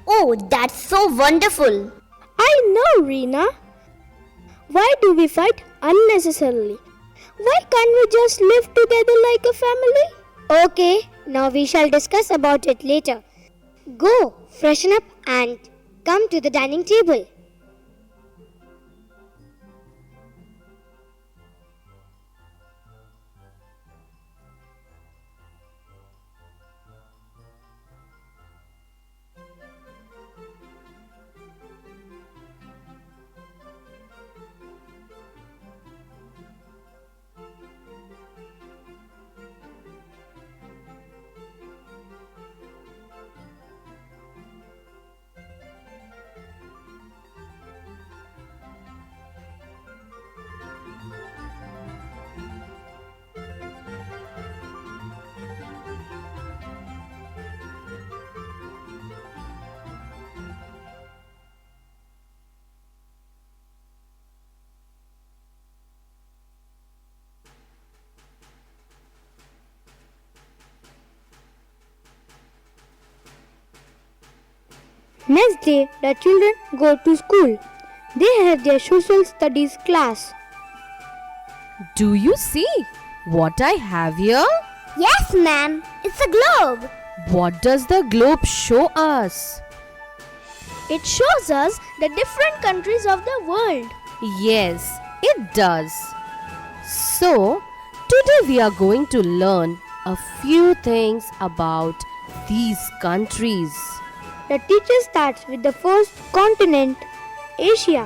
Oh, that's so wonderful. I know, Reena. Why do we fight unnecessarily? Why can't we just live together like a family? Okay, now we shall discuss about it later. Go, freshen up and come to the dining table. Next day, the children go to school. They have their social studies class. Do you see what I have here? Yes, ma'am. It's a globe. What does the globe show us? It shows us the different countries of the world. Yes, it does. So, today we are going to learn a few things about these countries. The teacher starts with the first continent, Asia.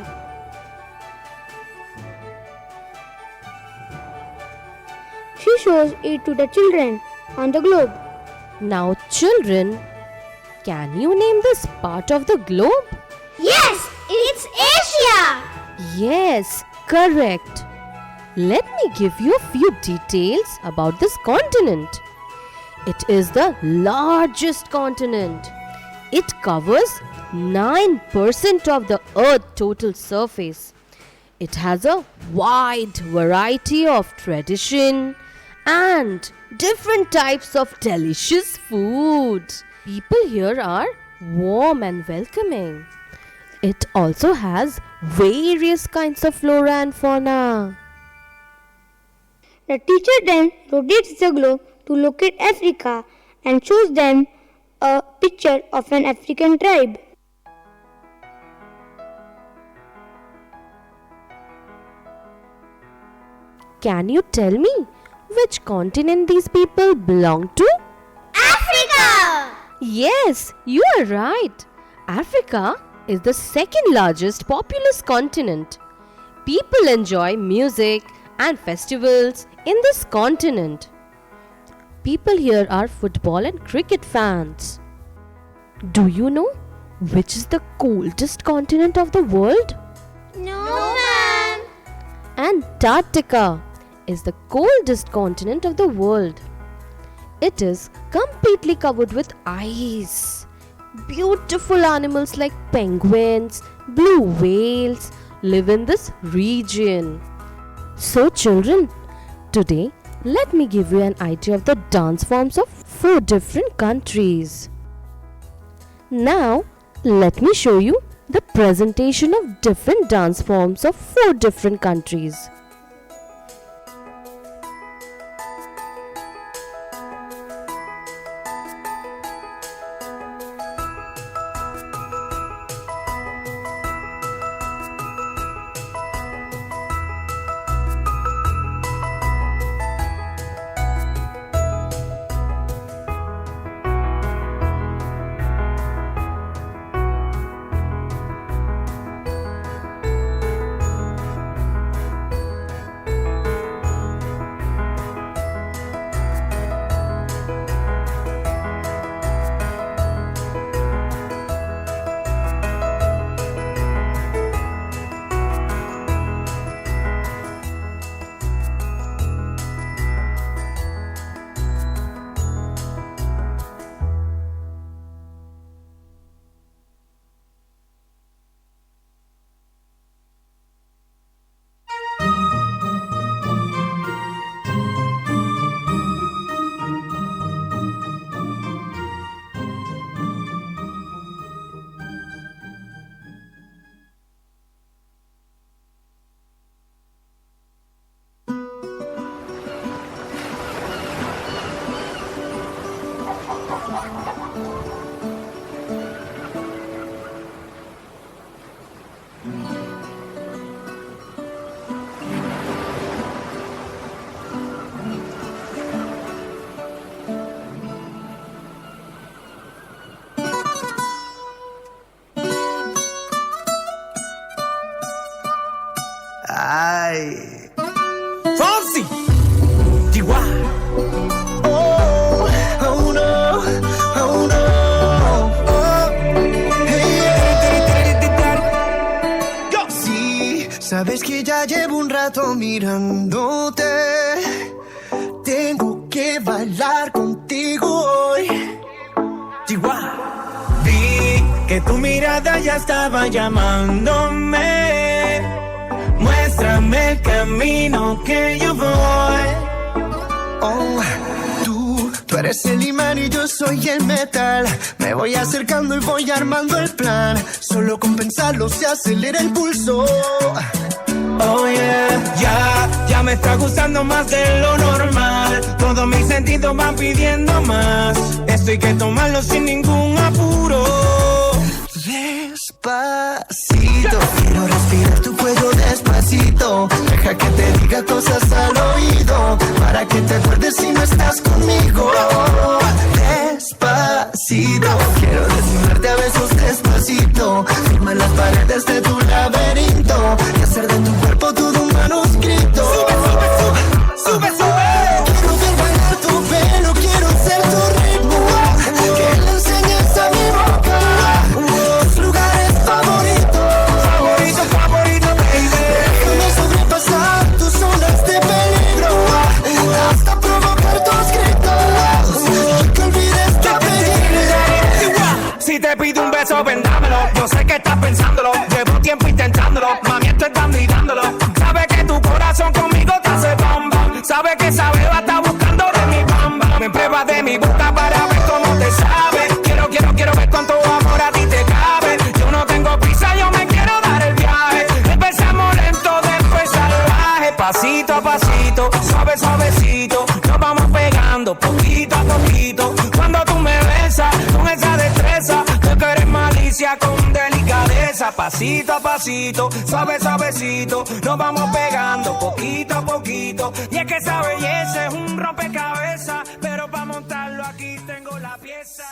She shows it to the children on the globe. Now, children, can you name this part of the globe? Yes, it's Asia. Yes, correct. Let me give you a few details about this continent. It is the largest continent. It covers 9% of the Earth's total surface. It has a wide variety of tradition and different types of delicious food. People here are warm and welcoming. It also has various kinds of flora and fauna. The teacher then rotates the globe to locate Africa and shows them a picture of an African tribe. Can you tell me which continent these people belong to? Africa. Yes, you are right. Africa is the second largest populous continent. People enjoy music and festivals in this continent. People here are football and cricket fans. Do you know which is the coldest continent of the world? No, ma'am. Antarctica is the coldest continent of the world. It is completely covered with ice. Beautiful animals like penguins, blue whales live in this region. So children, today let me give you an idea of the dance forms of 4 different countries. Now let me show you the presentation of different dance forms of 4 different countries. Ay. Fonsi. Chihuahua. Oh, oh no, oh no. Oh, hey, Yo. Sí, sabes que ya llevo un rato mirándote. Tengo que bailar contigo hoy. Chihuahua. Vi que tu mirada ya estaba llamándome. Muéstrame el camino que yo voy. Oh, tú eres el imán y yo soy el metal. Me voy acercando y voy armando el plan. Solo con pensarlo se acelera el pulso. Oh yeah, ya me está gustando más de lo normal. Todos mis sentidos van pidiendo más. Esto hay que tomarlo sin ningún apuro. Despacito, quiero respirar tu cuello despacito. Deja que te diga cosas al oído, para que te acuerdes si no estás conmigo. Despacito, quiero desnudarte a besos despacito. Firma las paredes de tu laberinto y hacer de tu cuerpo todo un manuscrito. Sube, sube, sube, sube, sube. Quiero ver bailar tu pelo, quiero ser tu ritmo. Que le enseñes a mi boca tus lugares favoritos. Favorito, favorito, baby. Déjame sobrepasar tus zonas de peligro hasta provocar tus gritos y que olvides de pedirle. Si te pido un beso, vendámelo. Yo sé que estás pensándolo. Llevo tiempo intentándolo. Mami, estoy dando y dándolo. Sabes que tu corazón conmigo te hace bomba. Sabes que esa beba está buscando de mi bamba. Me pruebas de mi boca para ver cómo te sabe. Quiero ver cuánto amor a ti te cabe. Yo no tengo prisa, yo me quiero dar el viaje. Empezamos lento, después salvaje. Pasito a pasito, suave, suavecito. Nos vamos pegando poquito a poquito. Cuando tú me besas con esa destreza, tú que eres malicia con delicadeza. Pasito a pasito, suave, suavecito. Nos vamos pegando poquito a poquito. Y es que esa belleza es un rompecabezas, pero para montarlo aquí tengo la pieza.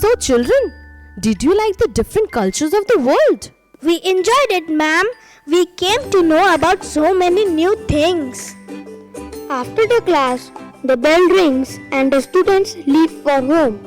So children, did you like the different cultures of the world? We enjoyed it, ma'am. We came to know about so many new things. After the class, the bell rings and the students leave for home.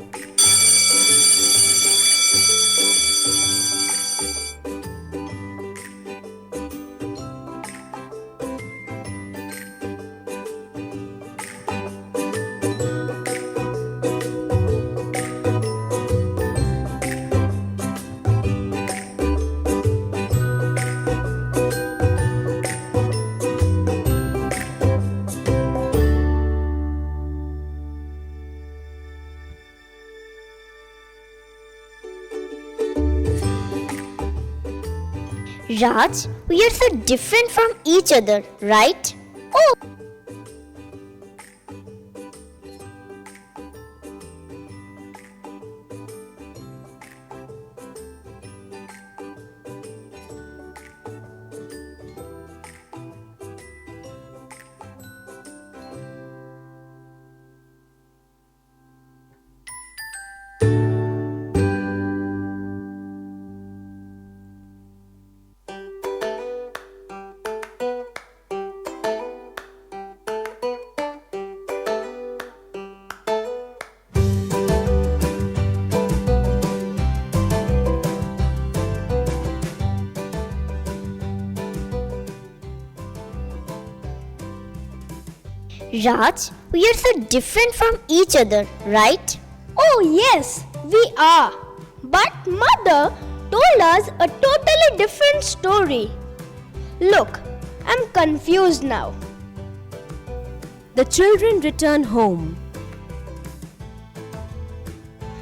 Raj, we are so different from each other, right? Oh! Raj, we are so different from each other, right? Oh, yes, we are. But mother told us a totally different story. Look, I'm confused now. The children return home.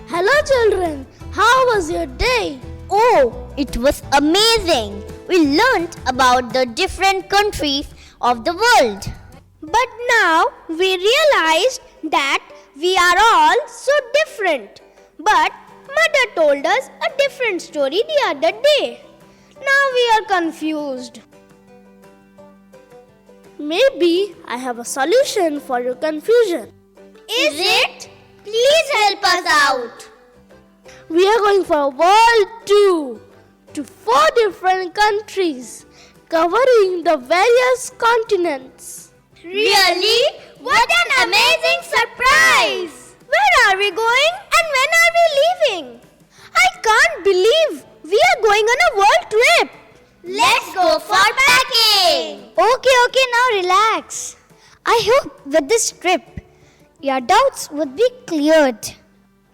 Hello, children. How was your day? Oh, it was amazing. We learned about the different countries of the world. But now we realized that we are all so different. But mother told us a different story the other day. Now we are confused. Maybe I have a solution for your confusion. Is it? Please help us out. We are going for a world tour to 4 different countries covering the various continents. Really? What an amazing surprise! Where are we going and when are we leaving? I can't believe we are going on a world trip. Let's go for packing! Okay, now relax. I hope with this trip, your doubts would be cleared.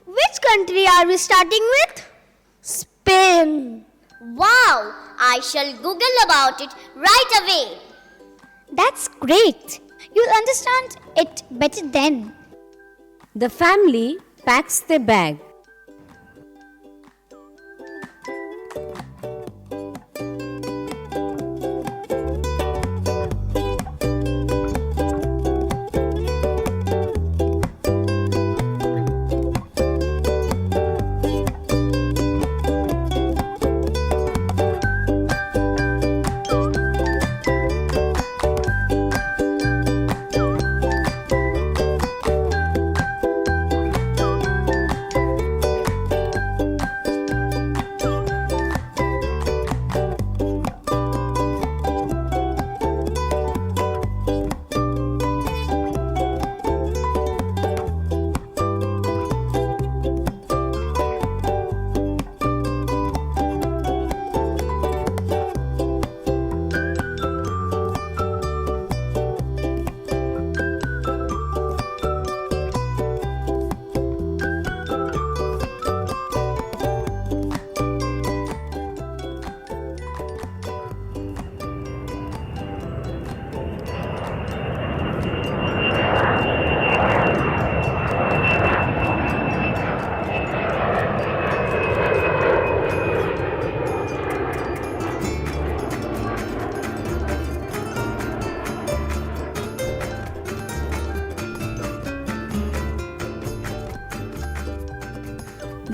Which country are we starting with? Spain. Wow! I shall Google about it right away. That's great. You'll understand it better then. The family packs their bag.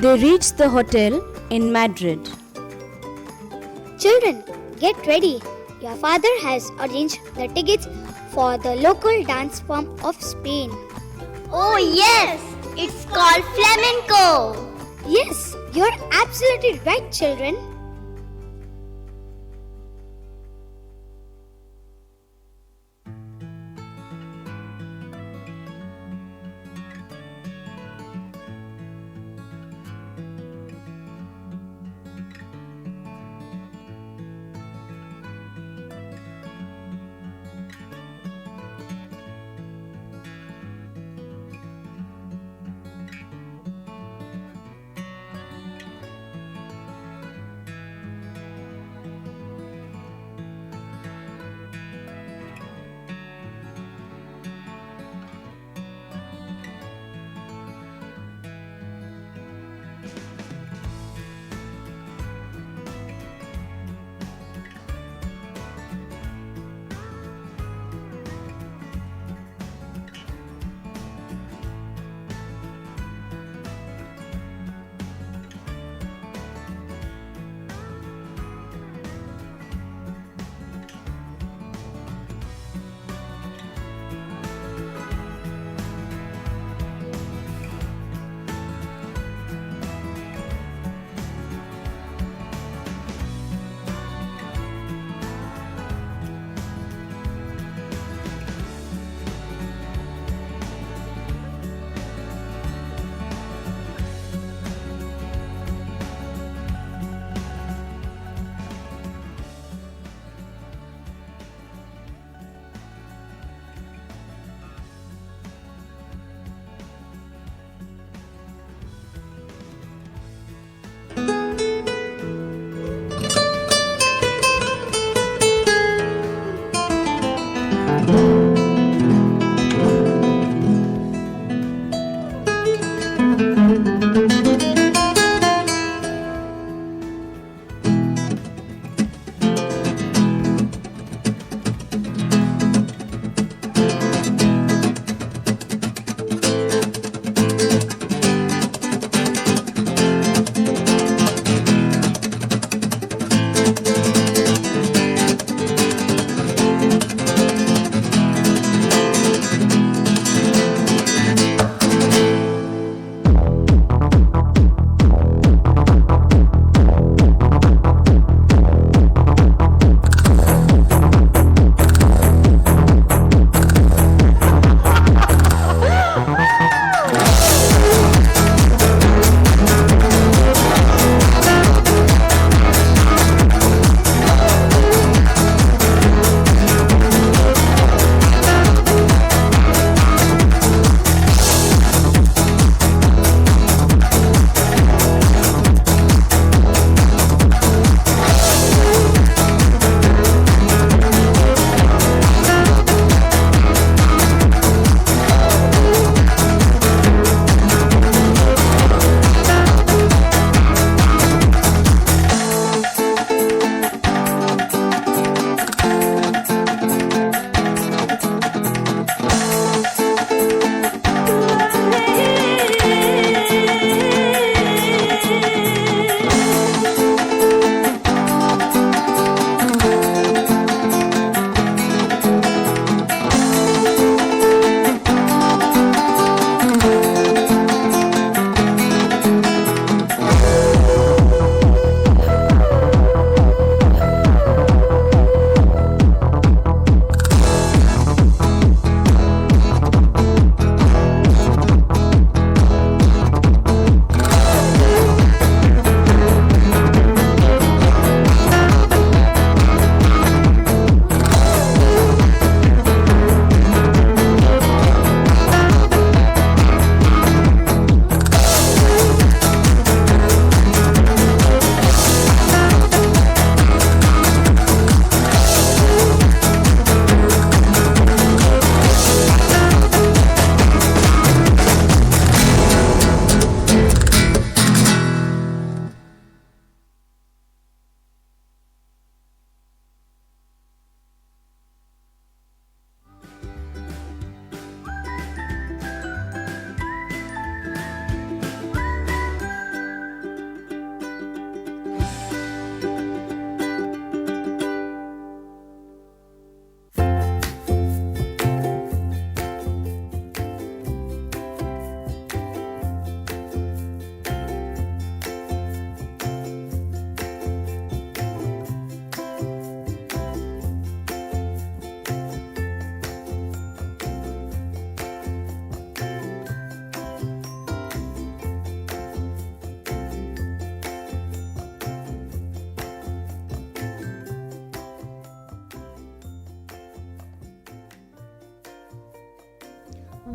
They reach the hotel in Madrid. Children, get ready. Your father has arranged the tickets for the local dance form of Spain. Oh yes! It's called flamenco. Yes, you're absolutely right, children.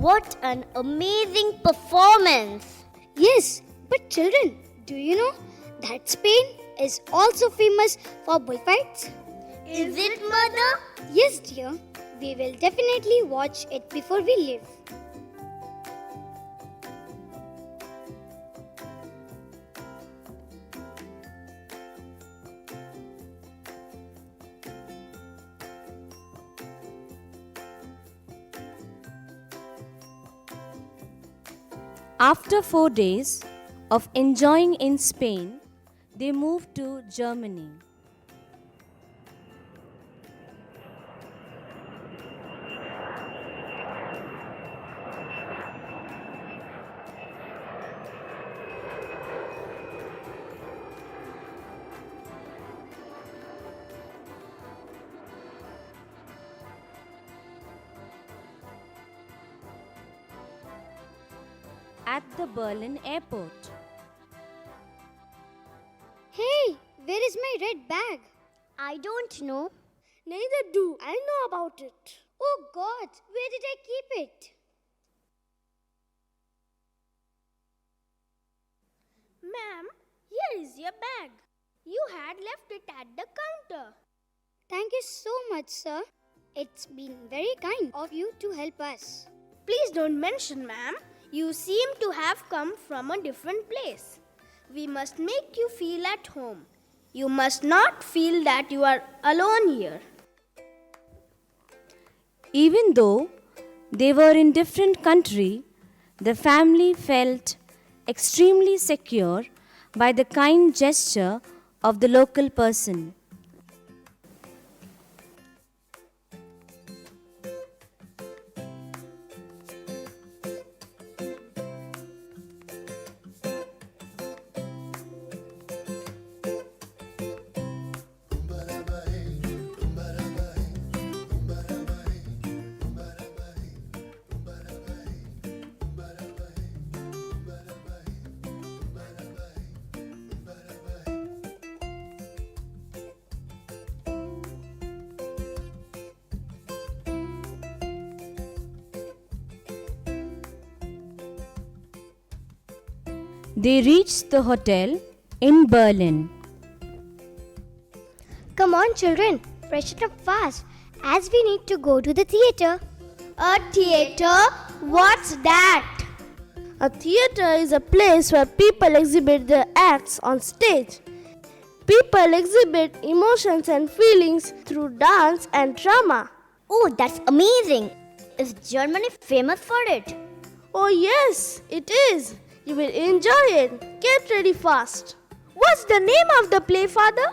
What an amazing performance! Yes, but children, do you know that Spain is also famous for bullfights? Is it, Mother? Yes, dear. We will definitely watch it before we leave. After 4 days of enjoying in Spain, they moved to Germany. At the Berlin airport. Hey, where is my red bag? I don't know. Neither do I know about it. Oh God, where did I keep it? Ma'am, here is your bag. You had left it at the counter. Thank you so much, sir. It's been very kind of you to help us. Please don't mention, ma'am. You seem to have come from a different place. We must make you feel at home. You must not feel that you are alone here. Even though they were in different country, the family felt extremely secure by the kind gesture of the local person. They reached the hotel in Berlin. Come on, children, freshen up fast as we need to go to the theater. A theater? What's that? A theater is a place where people exhibit their acts on stage. People exhibit emotions and feelings through dance and drama. Oh, that's amazing. Is Germany famous for it? Oh yes, it is. You will enjoy it. Get ready fast. What's the name of the play, Father?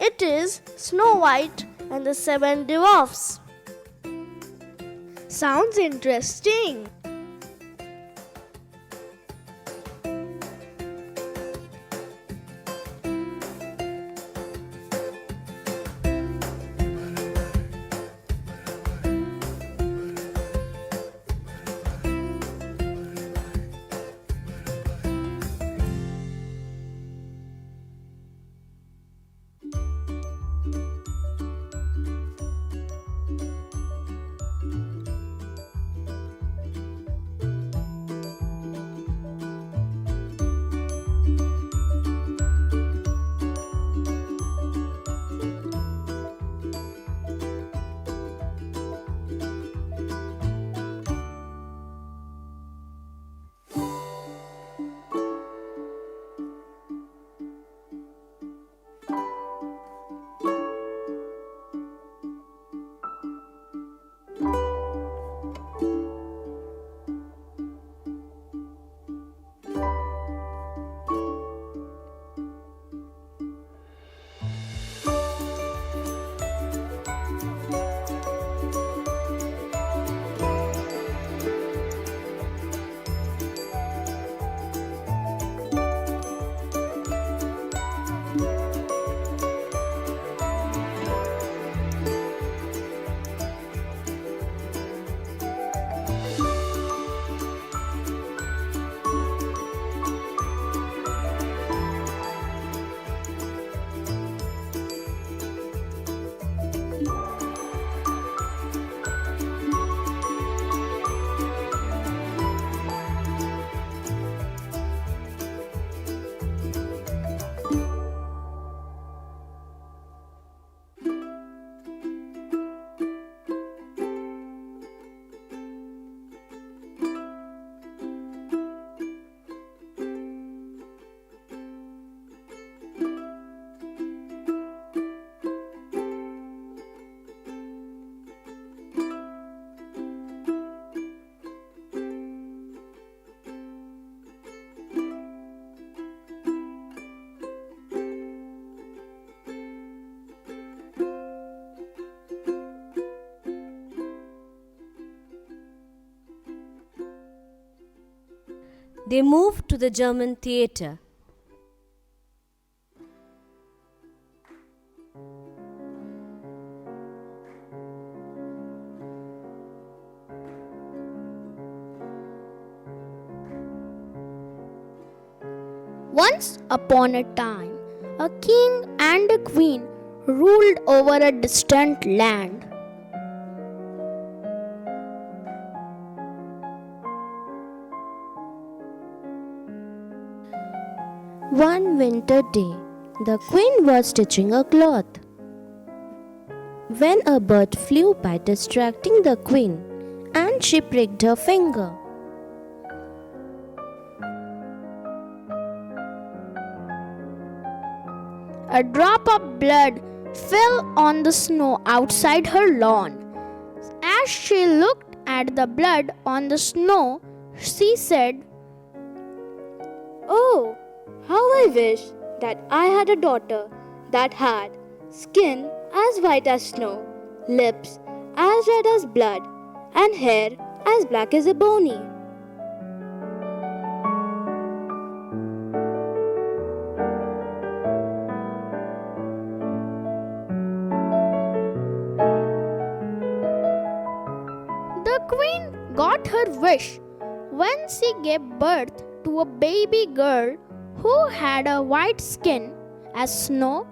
It is Snow White and the Seven Dwarfs. Sounds interesting. They moved to the German theatre. Once upon a time, a king and a queen ruled over a distant land. One winter day, the queen was stitching a cloth when a bird flew by, distracting the queen, and she pricked her finger. A drop of blood fell on the snow outside her lawn. As she looked at the blood on the snow, she said, "Oh, how I wish that I had a daughter that had skin as white as snow, lips as red as blood, and hair as black as ebony." The queen got her wish when she gave birth to a baby girl who had a white skin as snow,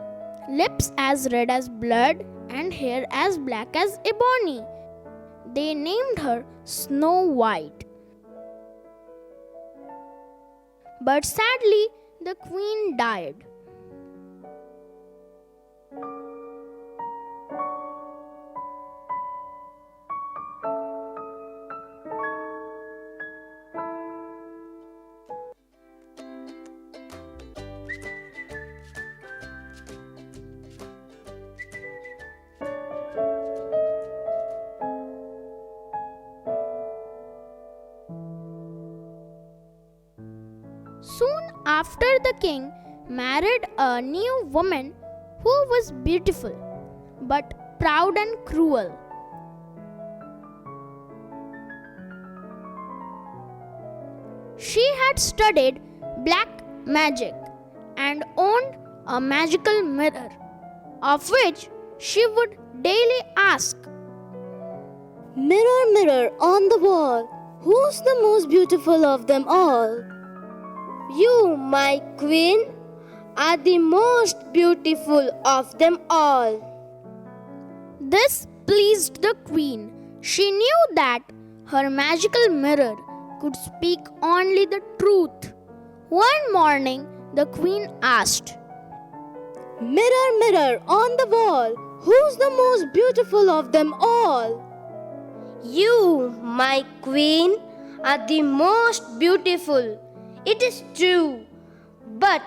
lips as red as blood, and hair as black as ebony. They named her Snow White. But sadly, the queen died. Soon after, the king married a new woman who was beautiful but proud and cruel. She had studied black magic and owned a magical mirror, of which she would daily ask, Mirror, mirror on the wall, who's the most beautiful of them all? You, my queen, are the most beautiful of them all. This pleased the queen. She knew that her magical mirror could speak only the truth. One morning, the queen asked, Mirror, mirror on the wall, who's the most beautiful of them all? You, my queen, are the most beautiful. It is true, but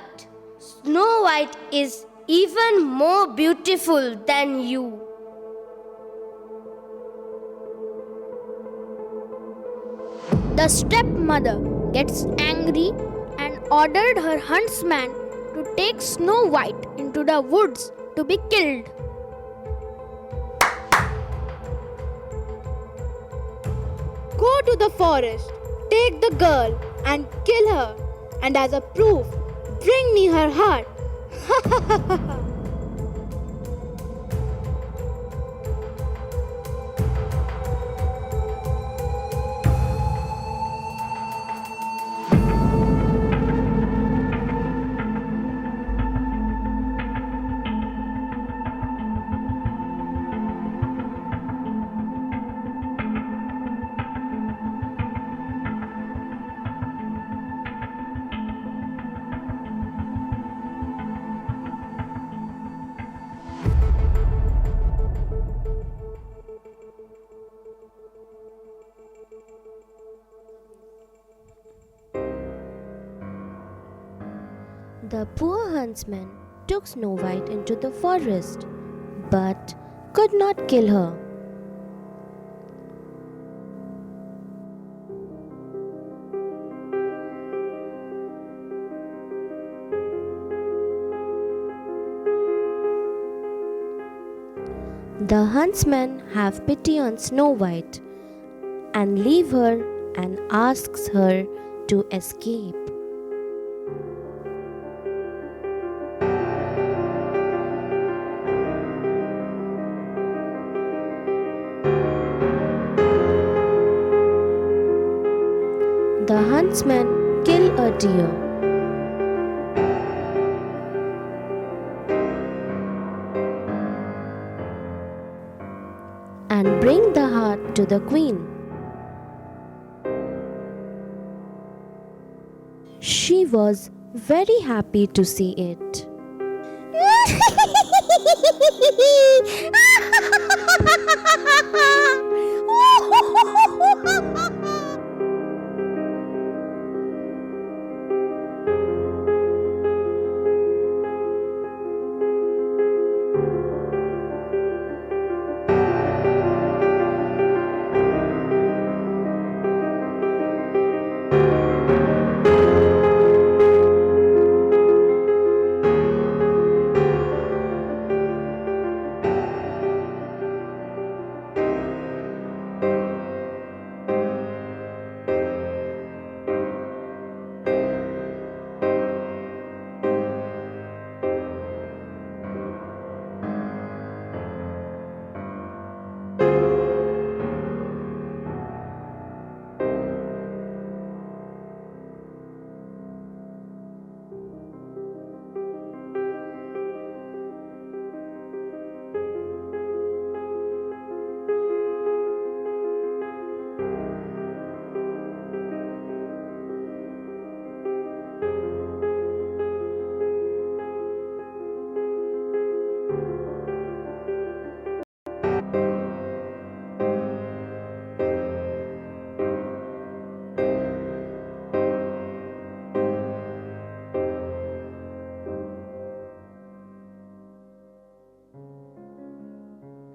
Snow White is even more beautiful than you. The stepmother gets angry and ordered her huntsman to take Snow White into the woods to be killed. Go to the forest, take the girl and kill her, and as a proof, bring me her heart. The poor huntsman took Snow White into the forest, but could not kill her. The huntsman have pity on Snow White and leave her and asks her to escape. The huntsman killed a deer. And bring the heart to the queen. She was very happy to see it.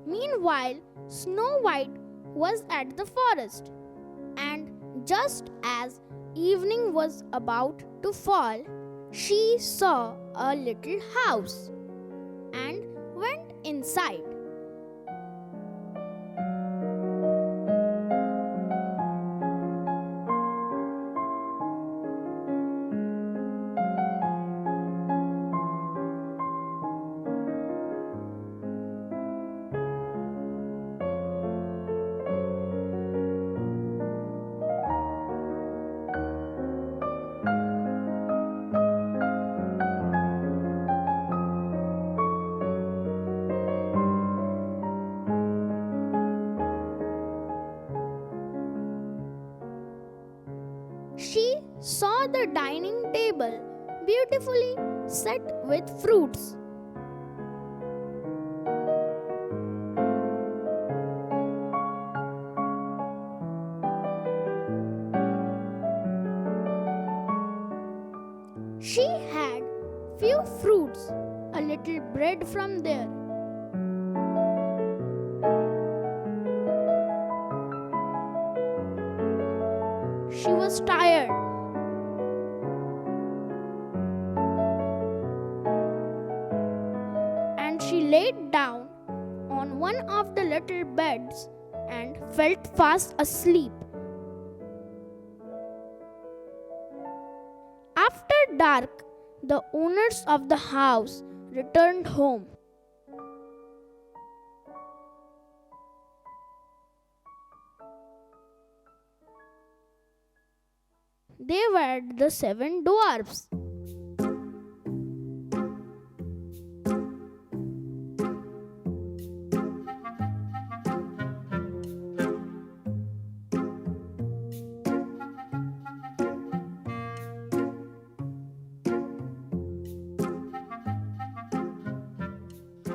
Meanwhile, Snow White was at the forest, and just as evening was about to fall, she saw a little house and went inside. She saw the dining table beautifully set with fruits. She had few fruits, a little bread from there. She was tired. And she laid down on one of the little beds and felt fast asleep. After dark, the owners of the house returned home. They were the 7 dwarfs.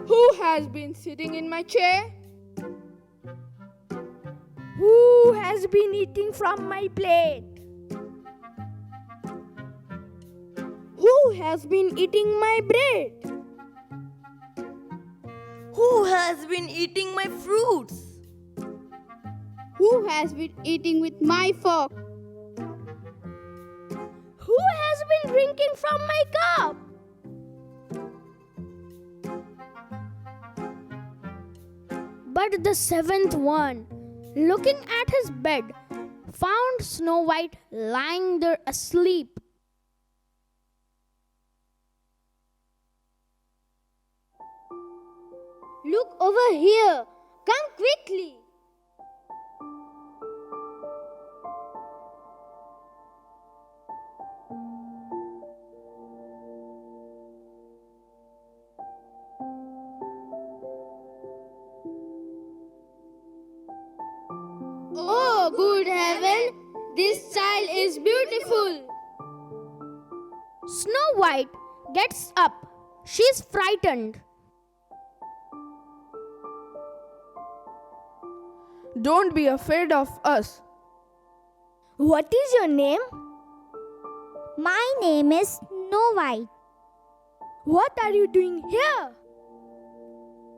Who has been sitting in my chair? Who has been eating from my plate? Who has been eating my bread? Who has been eating my fruits? Who has been eating with my fork? Who has been drinking from my cup? But the 7th one, looking at his bed, found Snow White lying there asleep. Look over here. Come quickly. Oh, good heaven! This child is beautiful. Snow White gets up. She's frightened. Don't be afraid of us. What is your name? My name is Snow White. What are you doing here?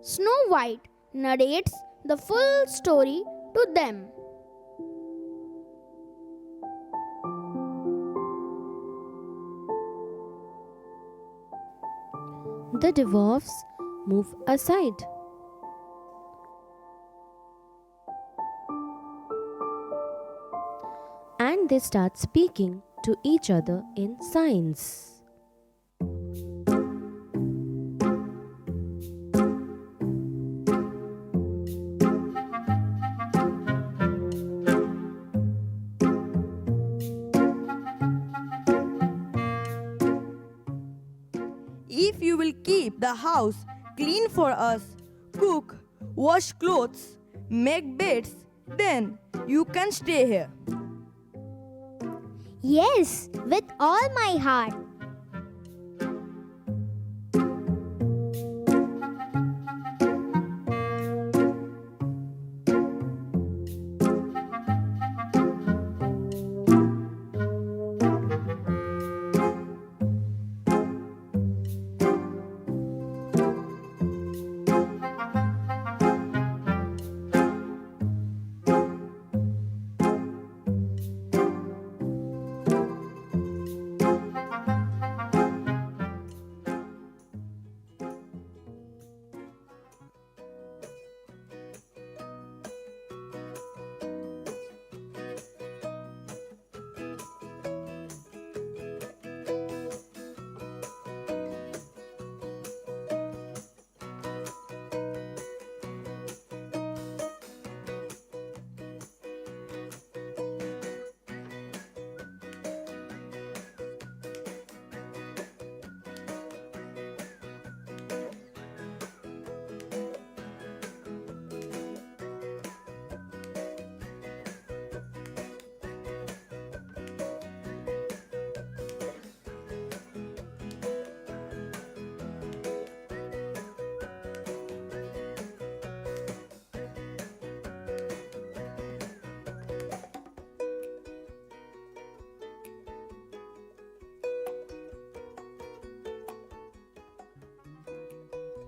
Snow White narrates the full story to them. The dwarfs move aside. And they start speaking to each other in signs. If you will keep the house clean for us, cook, wash clothes, make beds, then you can stay here. Yes, with all my heart.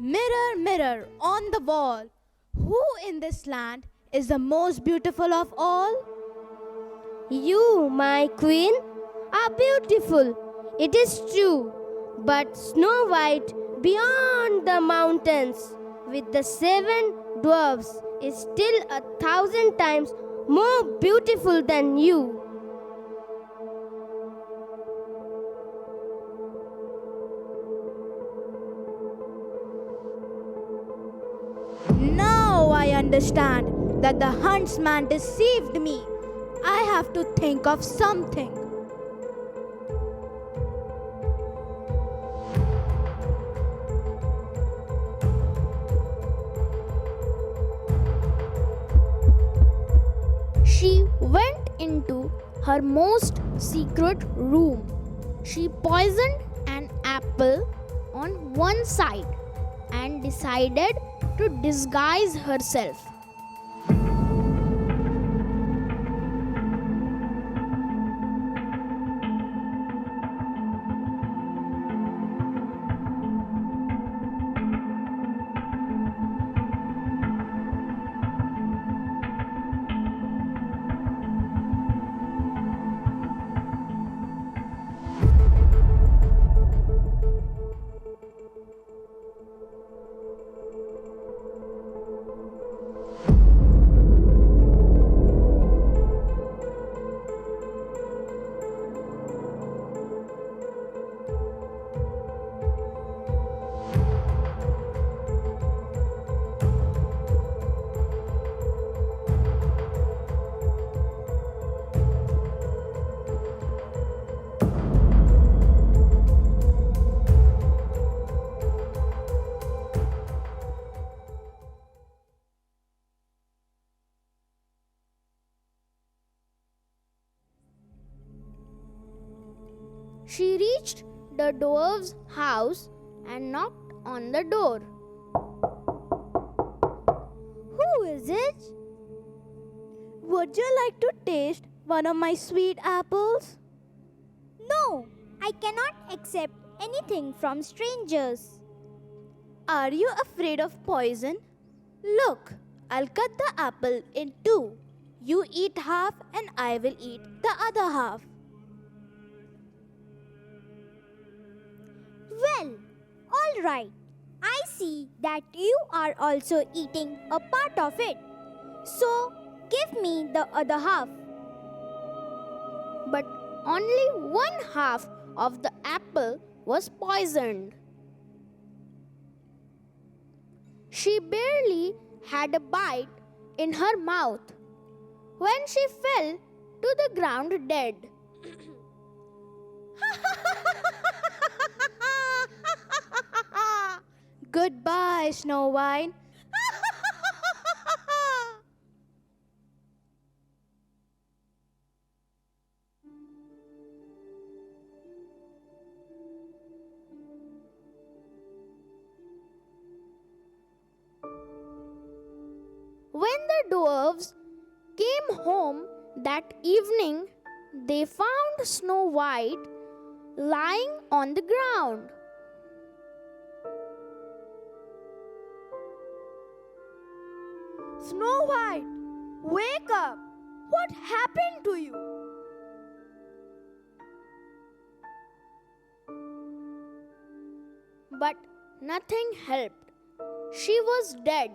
Mirror, mirror on the wall, who in this land is the most beautiful of all? You, my queen, are beautiful. It is true. But Snow White beyond the mountains with the 7 dwarfs is still 1,000 times more beautiful than you. Now I understand that the huntsman deceived me. I have to think of something. She went into her most secret room. She poisoned an apple on one side and decided to disguise herself. She reached the dwarf's house and knocked on the door. Who is it? Would you like to taste one of my sweet apples? No, I cannot accept anything from strangers. Are you afraid of poison? Look, I'll cut the apple in two. You eat half and I will eat the other half. Well, all right. I see that you are also eating a part of it. So, give me the other half. But only one half of the apple was poisoned. She barely had a bite in her mouth when she fell to the ground dead. Goodbye, Snow White. When the dwarfs came home that evening, they found Snow White lying on the ground. Snow White, wake up! What happened to you? But nothing helped. She was dead.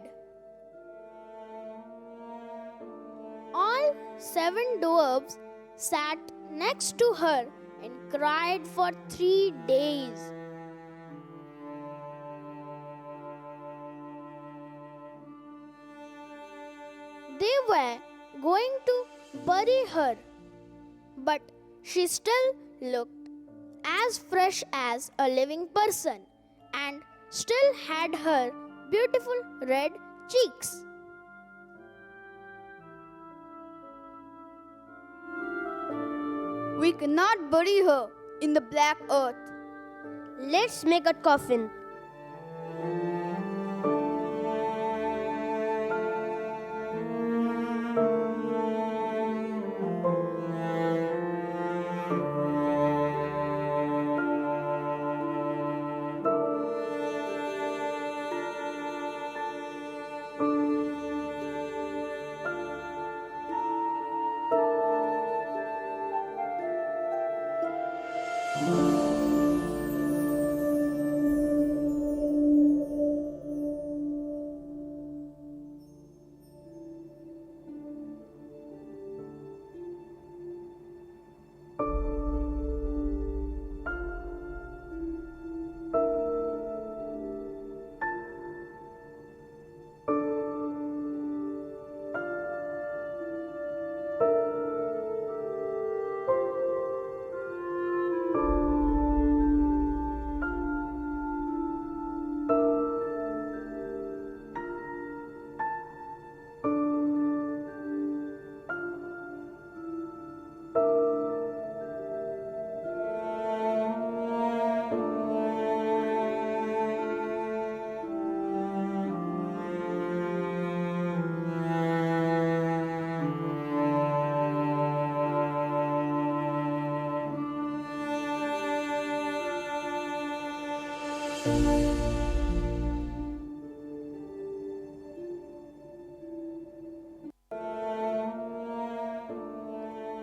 All 7 dwarfs sat next to her and cried for 3 days. They were going to bury her, but she still looked as fresh as a living person and still had her beautiful red cheeks. We cannot bury her in the black earth. Let's make a coffin.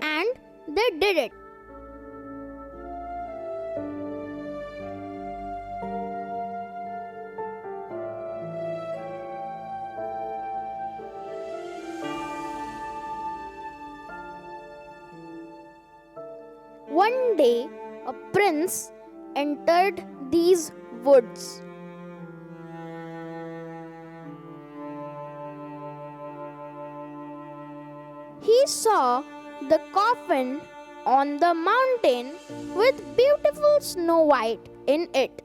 And they did it. One day, a prince entered these woods. He saw the coffin on the mountain with beautiful Snow White in it.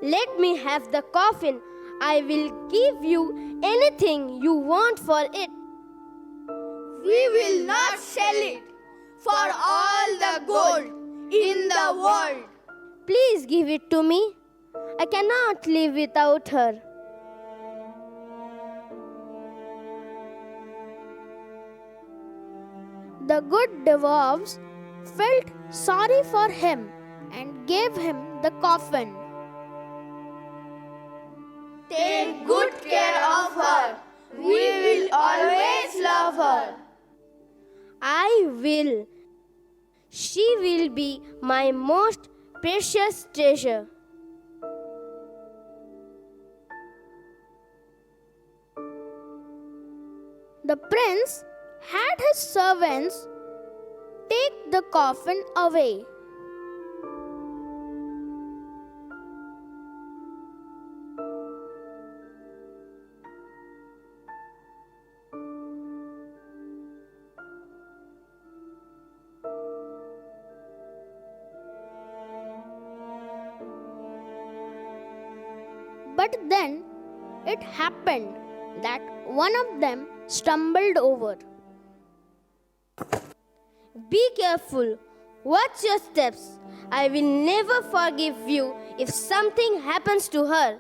Let me have the coffin. I will give you anything you want for it. We will not sell it for all the gold in the world. Please give it to me. I cannot live without her. The good dwarfs felt sorry for him and gave him the coffin. Take good care of her. We will always love her. I will. She will be my most precious treasure. The prince had his servants take the coffin away. But then it happened that one of them stumbled over. Be careful. Watch your steps. I will never forgive you if something happens to her.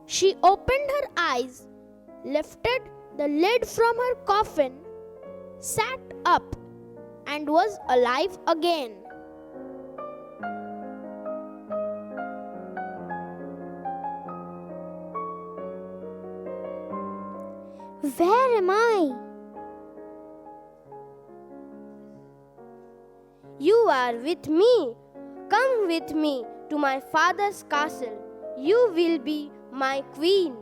She opened her eyes, lifted the lid from her coffin, sat up, and was alive again. Where am I? You are with me. Come with me to my father's castle. You will be my queen.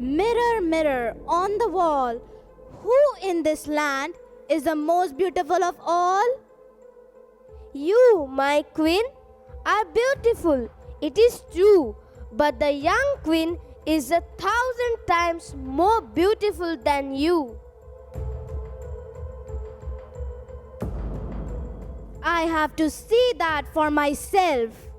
Mirror, mirror on the wall, who in this land is the most beautiful of all? You, my queen, are beautiful. It is true, but the young queen is 1,000 times more beautiful than you. I have to see that for myself.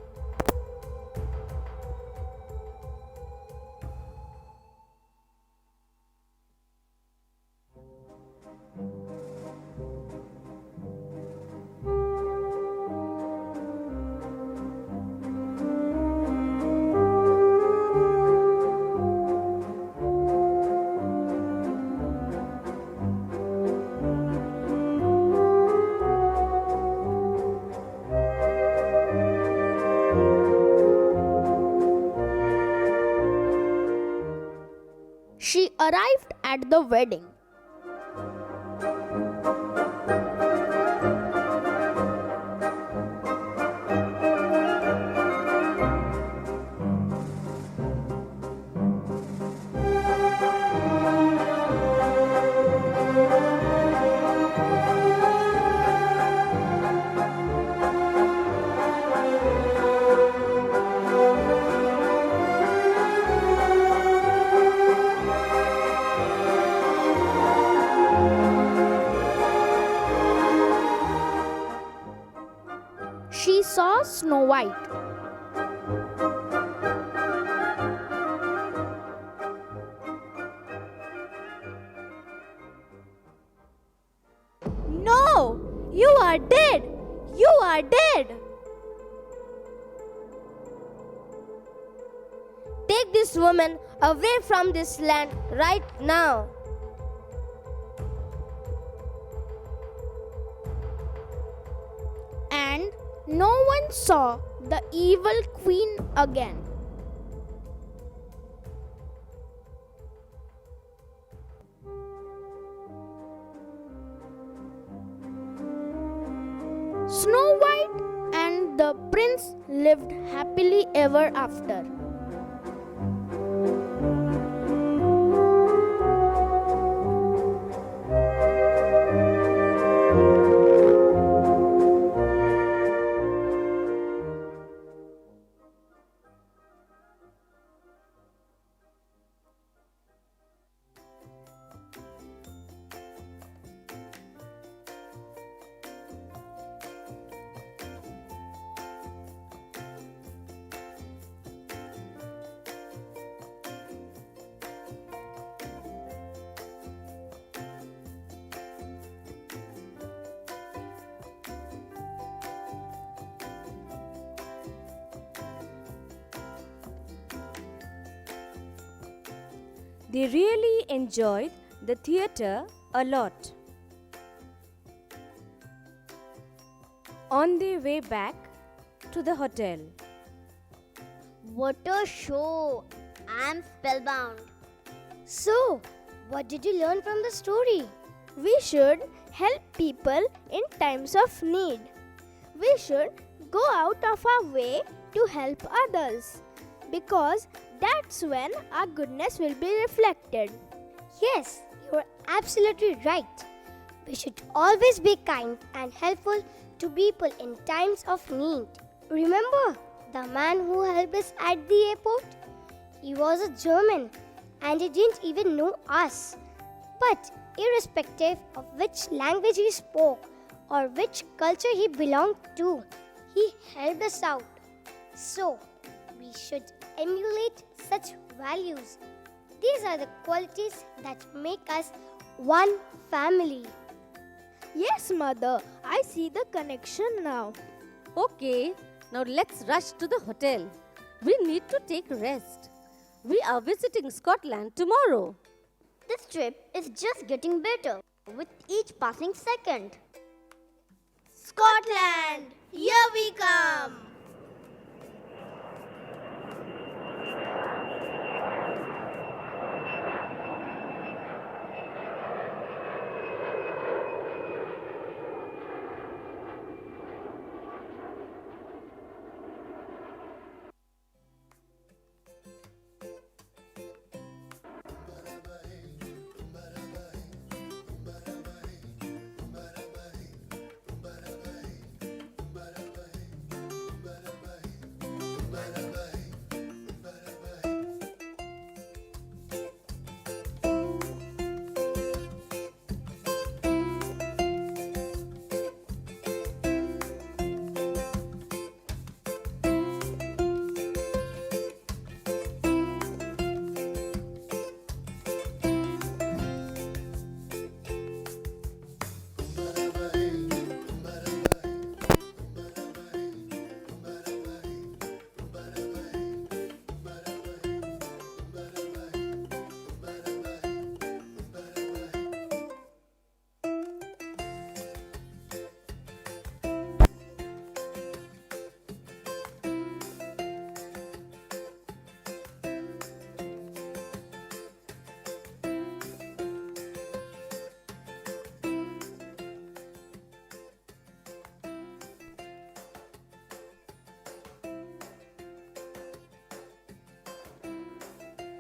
She arrived at the wedding. She saw Snow White. You are dead! You are dead! Take this woman away from this land right now. And no one saw the evil queen again. Snow White and the prince lived happily ever after. They really enjoyed the theatre a lot. On their way back to the hotel, What a show! I'm spellbound. So, what did you learn from the story? We should help people in times of need. We should go out of our way to help others, because that's when our goodness will be reflected. Yes, you're absolutely right. We should always be kind and helpful to people in times of need. Remember the man who helped us at the airport? He was a German and he didn't even know us. But irrespective of which language he spoke or which culture he belonged to, he helped us out. So, we should emulate such values. These are the qualities that make us one family. Yes, Mother, I see the connection now. Okay, now let's rush to the hotel. We need to take rest. We are visiting Scotland tomorrow. This trip is just getting better with each passing second. Scotland, here we come.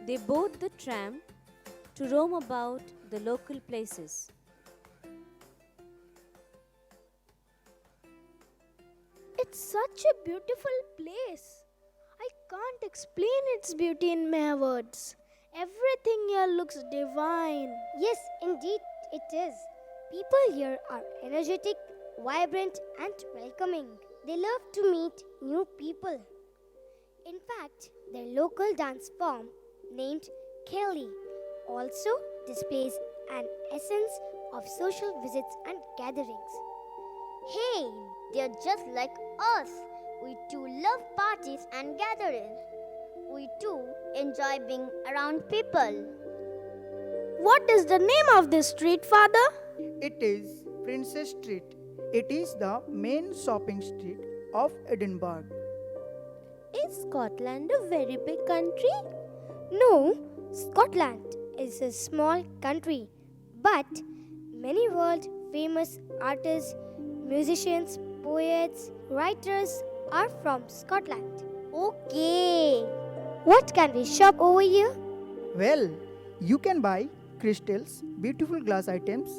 they boarded the tram to roam about the local places. It's such a beautiful place. I can't explain its beauty in mere words. Everything here looks divine. Yes, indeed it is. People here are energetic, vibrant, and welcoming. They love to meet new people. In fact, their local dance form, named Kelly, also displays an essence of social visits and gatherings. Hey, they're just like us. We too love parties and gatherings. We too enjoy being around people. What is the name of this street, Father? It is Princess Street. It is the main shopping street of Edinburgh. Is Scotland a very big country? No, Scotland is a small country, but many world famous artists, musicians, poets, writers are from Scotland. Okay. What can we shop over here? Well, you can buy crystals, beautiful glass items,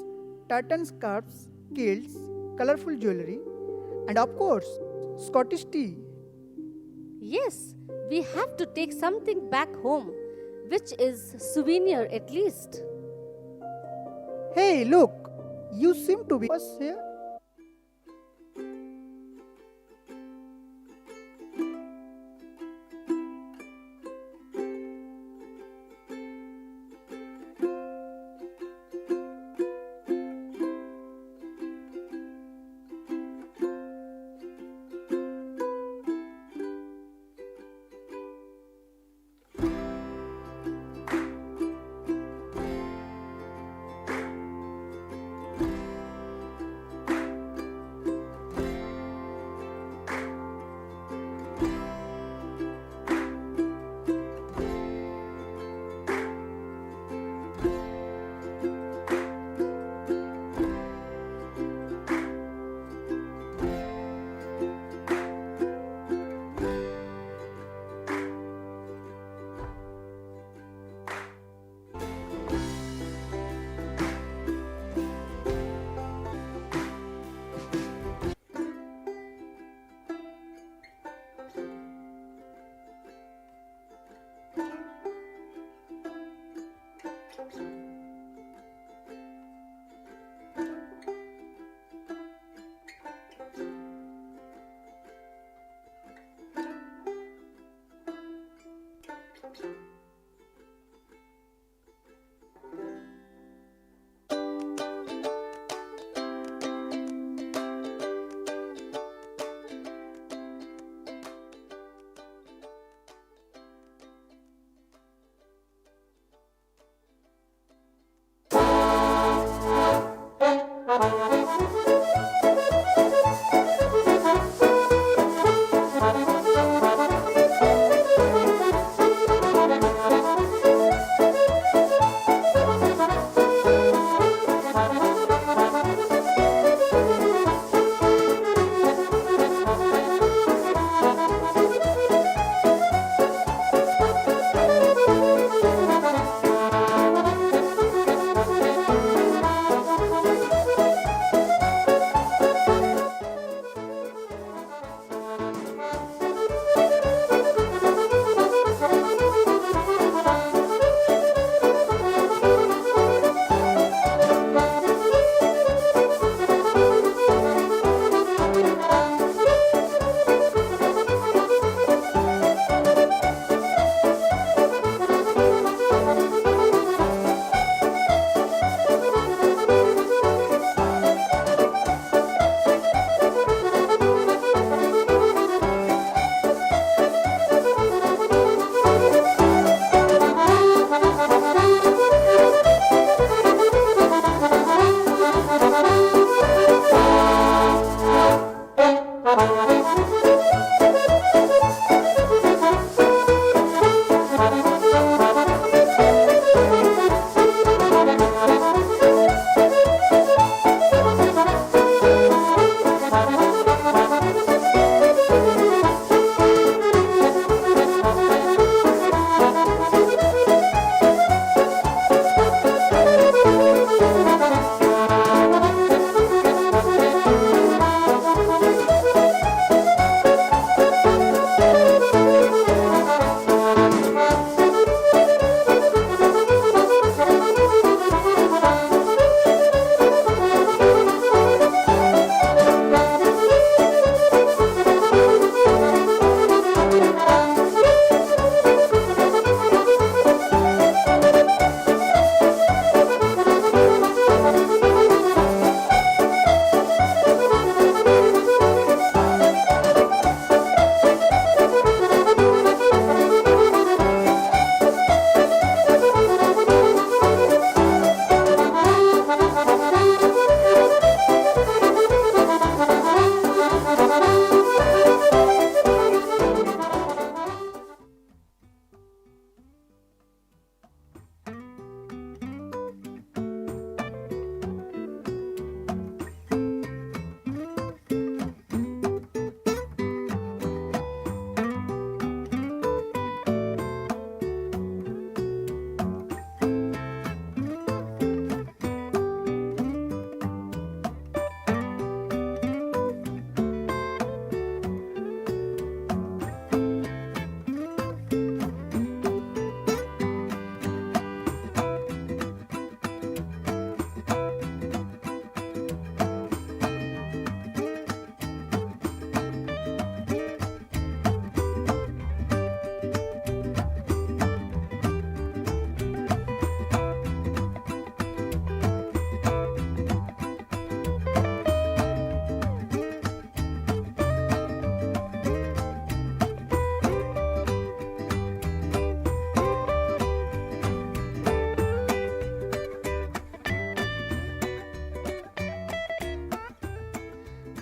tartan scarves, kilts, colorful jewelry, and of course, Scottish tea. Yes, we have to take something back home, which is souvenir at least. Hey, look! You seem to be us here.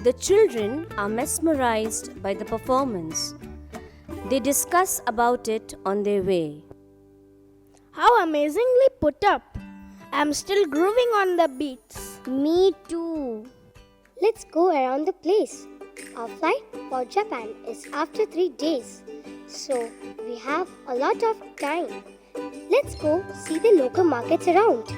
The children are mesmerized by the performance. They discuss about it on their way. How amazingly put up! I'm still grooving on the beats. Me too. Let's go around the place. Our flight for Japan is after 3 days, so we have a lot of time. Let's go see the local markets around.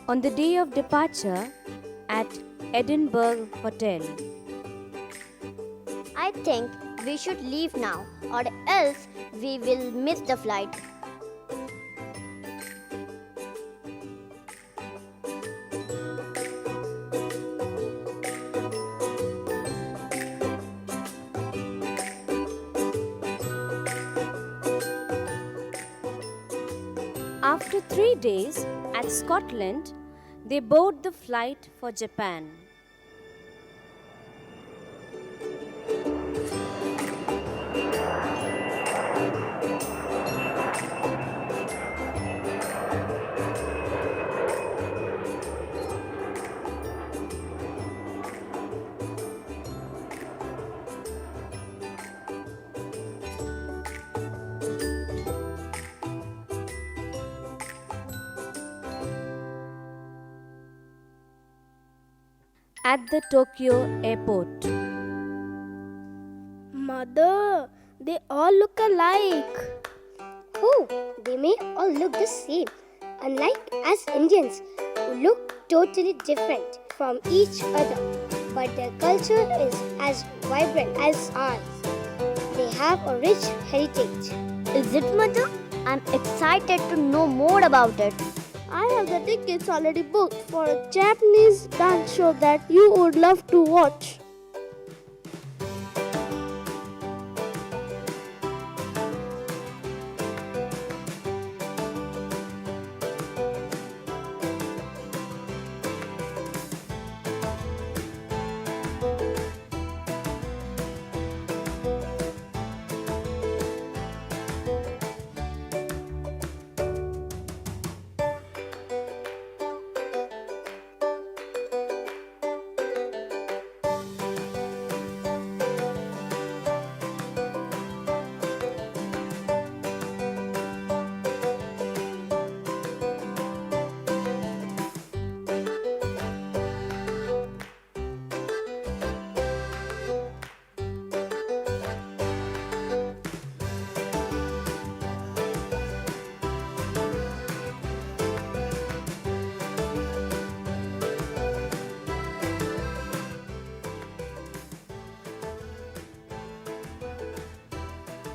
On the day of departure at Edinburgh Hotel, I think we should leave now, or else we will miss the flight. after 3 days at Scotland, they board the flight for Japan. At the Tokyo airport, Mother, they all look alike. Oh, they may all look the same, unlike us Indians, who look totally different from each other. But their culture is as vibrant as ours. They have a rich heritage. Is it, Mother? I'm excited to know more about it. I have the tickets already booked for a Japanese dance show that you would love to watch.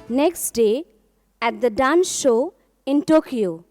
next day at the dance show in Tokyo.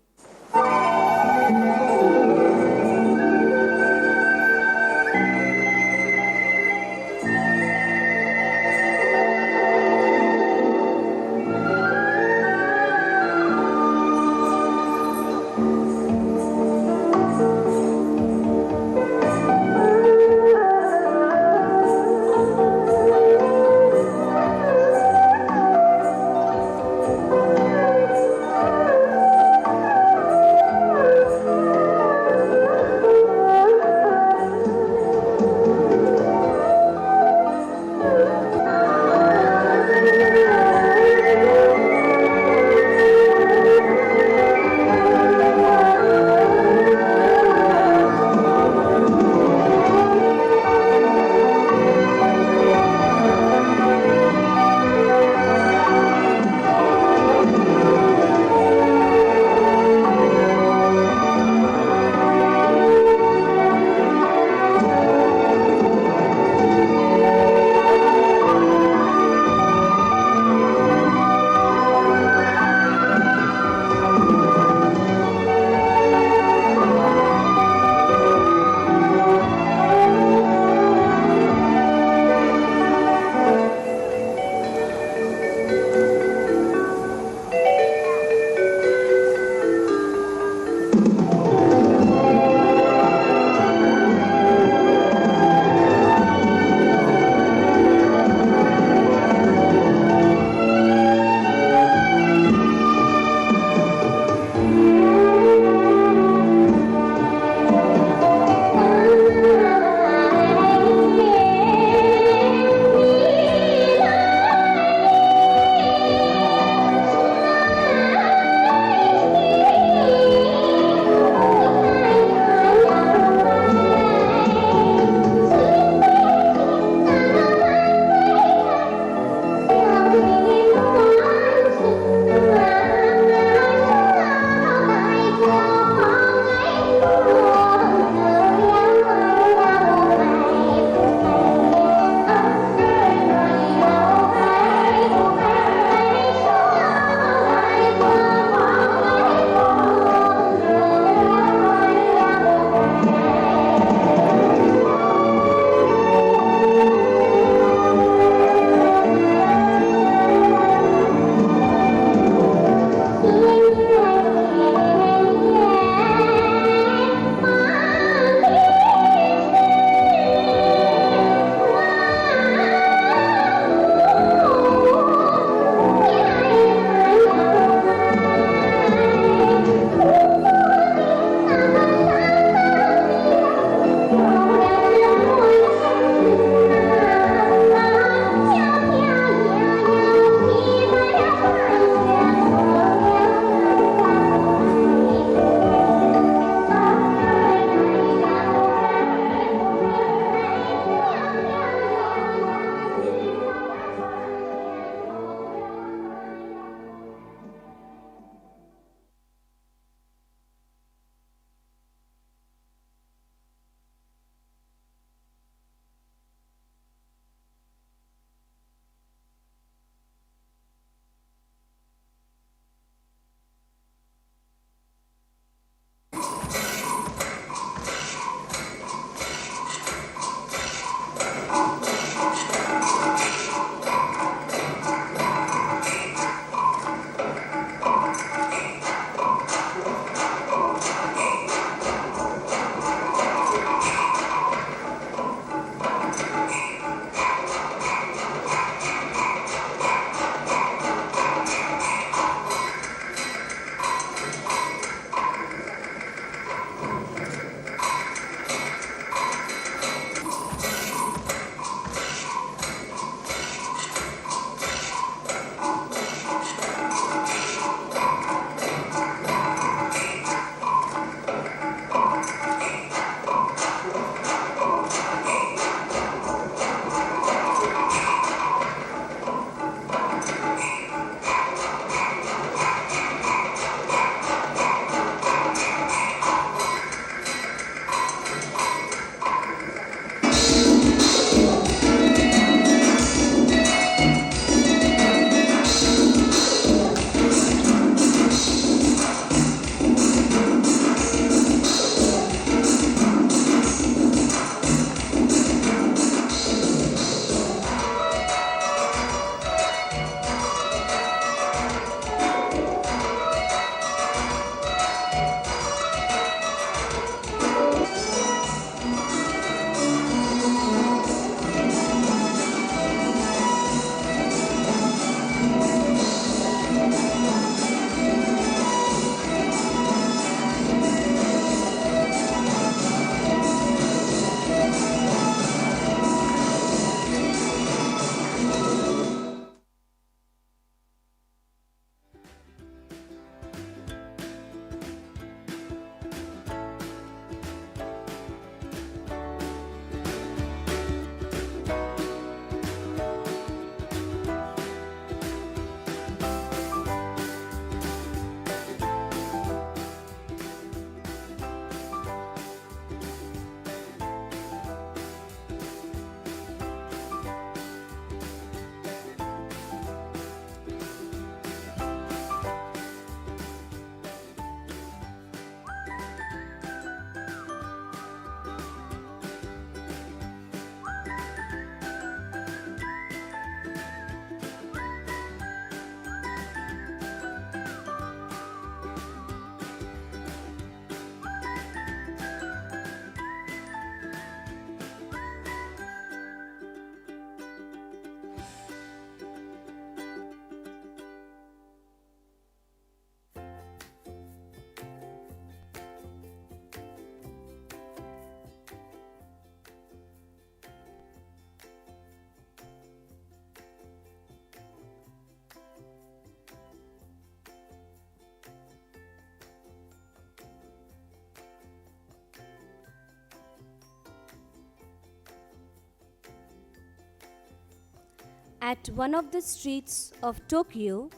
At one of the streets of Tokyo,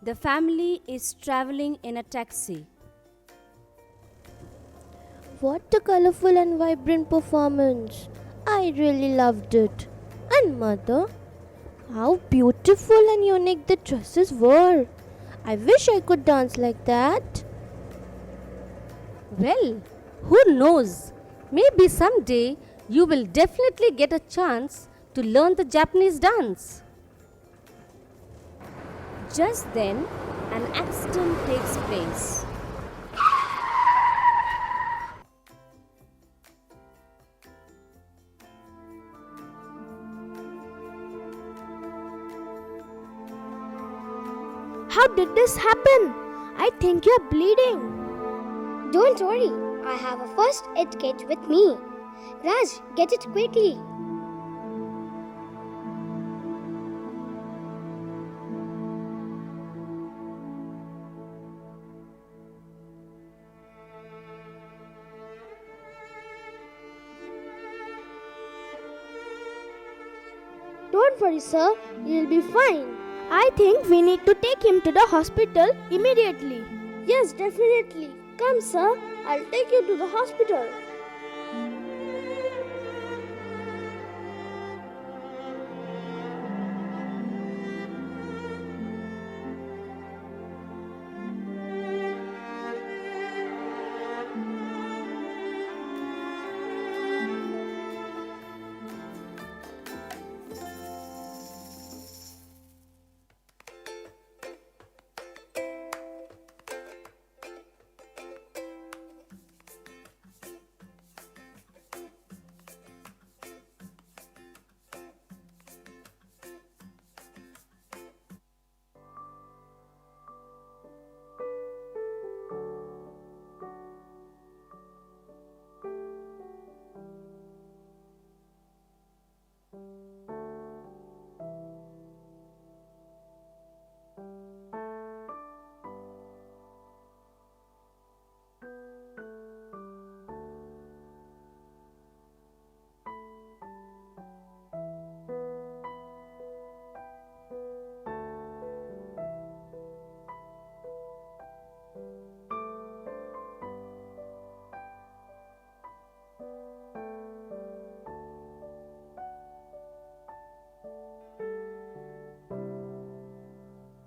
the family is traveling in a taxi. What a colorful and vibrant performance. I really loved it. And mother, how beautiful and unique the dresses were. I wish I could dance like that. Well, who knows? Maybe someday you will definitely get a chance to learn the Japanese dance. Just then, an accident takes place. How did this happen? I think you're bleeding. Don't worry, I have a first aid kit with me. Raj, get it quickly. Don't worry, sir. You'll be fine. I think we need to take him to the hospital immediately. Yes, definitely. Come, sir. I'll take you to the hospital.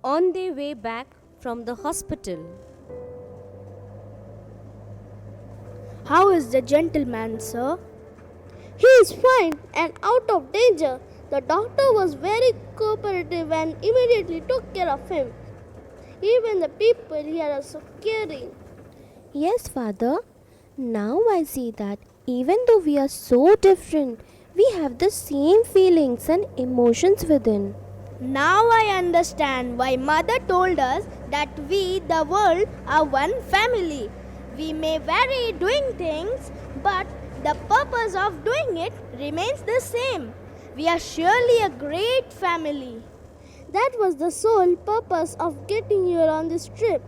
On their way back from the hospital, How is the gentleman, sir? He is fine and out of danger. The doctor was very cooperative and immediately took care of him. Even the people here are so caring. Yes, Father. Now I see that even though we are so different, we have the same feelings and emotions within. Now I understand why Mother told us that we, the world, are one family. We may vary doing things, but the purpose of doing it remains the same. We are surely a great family. That was the sole purpose of getting here on this trip.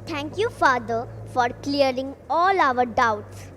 Thank you, Father, for clearing all our doubts.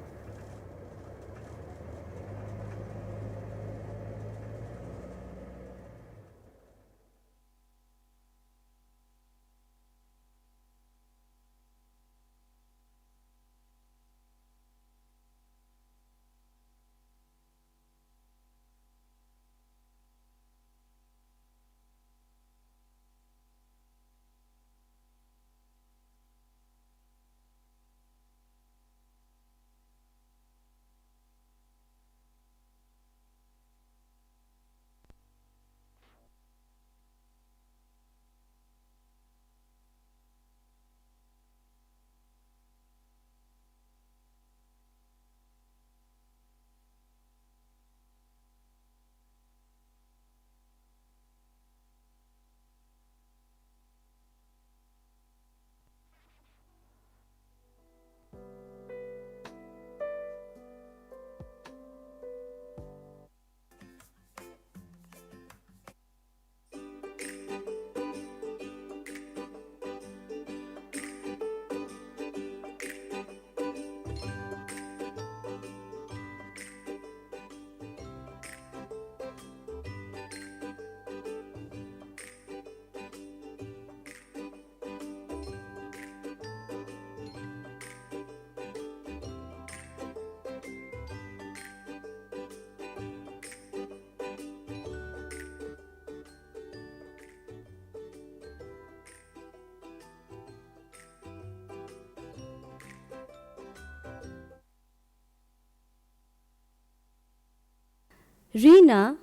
Reena,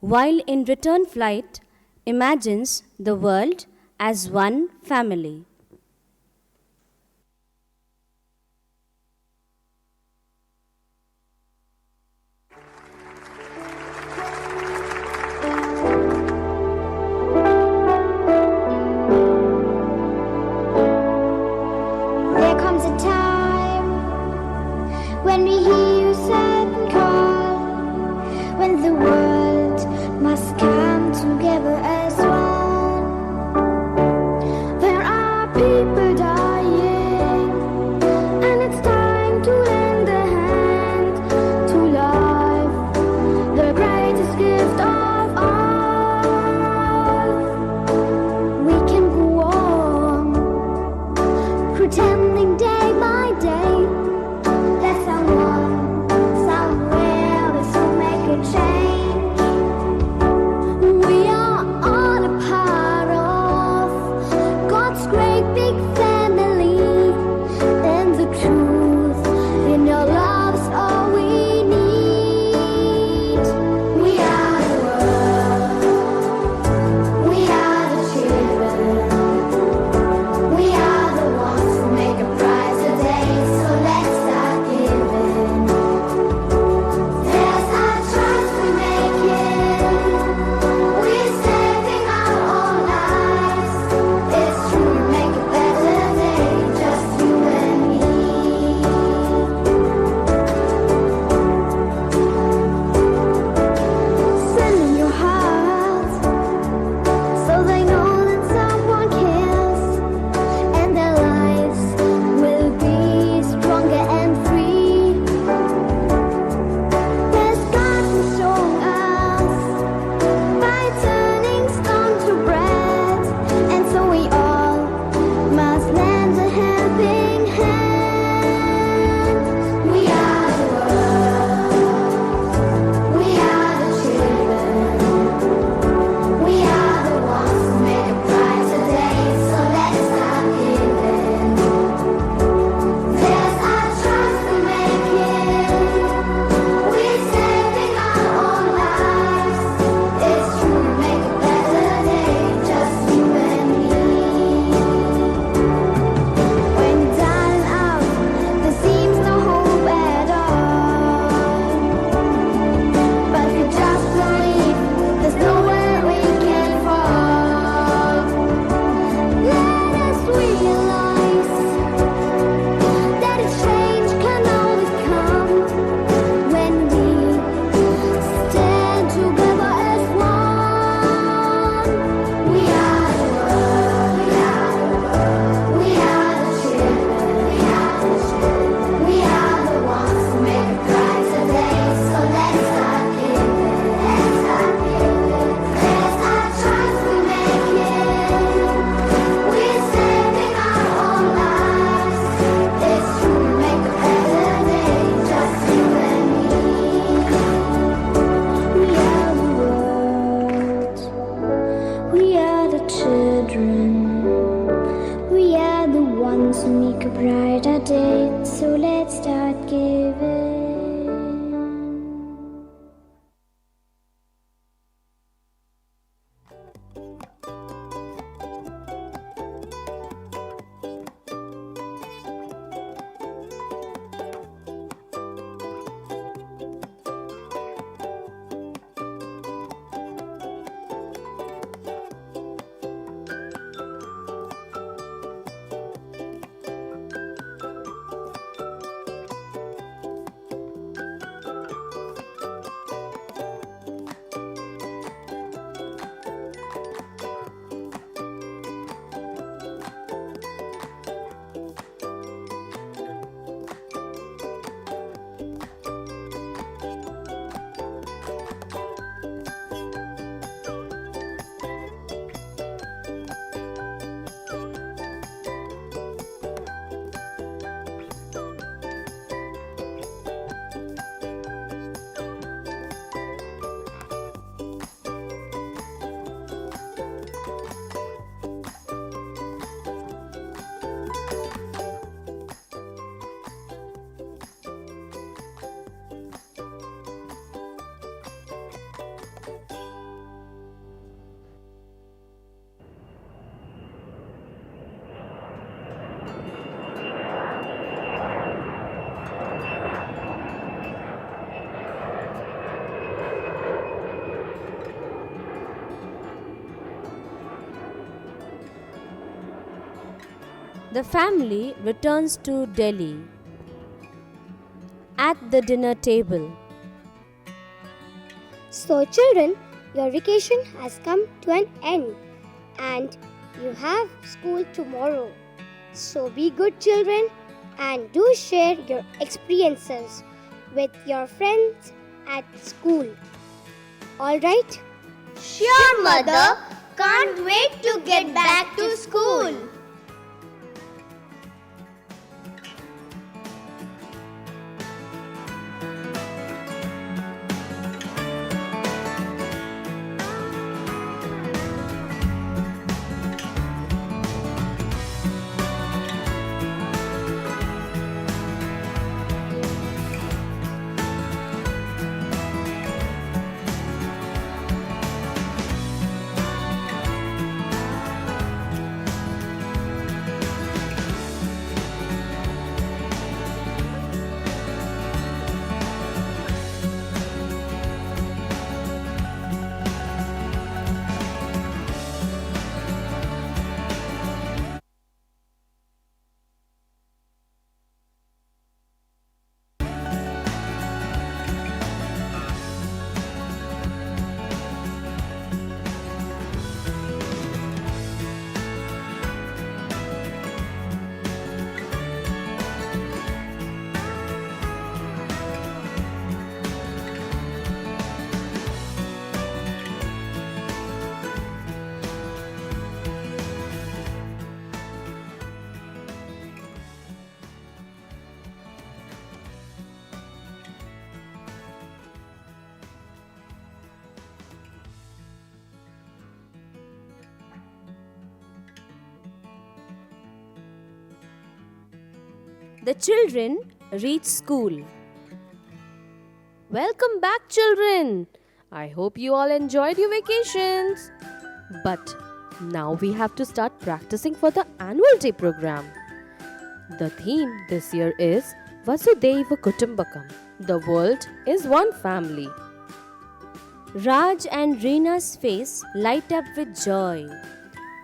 while in return flight, imagines the world as one family. There comes a time when we hear you sad and call, when the world must come together as one. There are people dying, and it's time to lend a hand to life, the greatest gift of all. We can go on pretending day by day that someone, somewhere, this will make a change. We are all a part of God's great big family, and the truth in your love's all we need. We are the world, we are the children, we are the ones who make a brighter day, so let's start giving. There's our trust we make it. We're saving our own lives. It's true, make a better day, just you and me. Send in your heart, so they know that someone cares, and their lives will be stronger and free. There's God who showed us by turning stone to bread, and so we all must lend a helping hand. We are the world, we are the children, we are the ones who make a brighter day, so let's start giving. There's our trust we make it. We're saving our own lives. It's true, make a better day, just you and me. When down and out, there seems no hope at all. But we just believe there's nowhere we can fall. Let us realize that a change can always come when we stand together as one. We are the world, we are the world, we are the children, we are the children, we are the ones who make a brighter day, so let's start giving, let's start giving. There's our trust we make it. We're saving our own lives. It's true, make a better day, just you and me. We are the world, we are the children, we are the ones who make a brighter day, so let's start giving. The family returns to Delhi. At the dinner table, So, children, your vacation has come to an end and you have school tomorrow. So, be good children and do share your experiences with your friends at school. Alright? Sure, Mother. Can't wait to get back to school. the children reach school. Welcome back, children. I hope you all enjoyed your vacations. But now we have to start practicing for the annual day program. The theme this year is Vasudhaiva Kutumbakam. The world is one family. Raj and Reena's face light up with joy.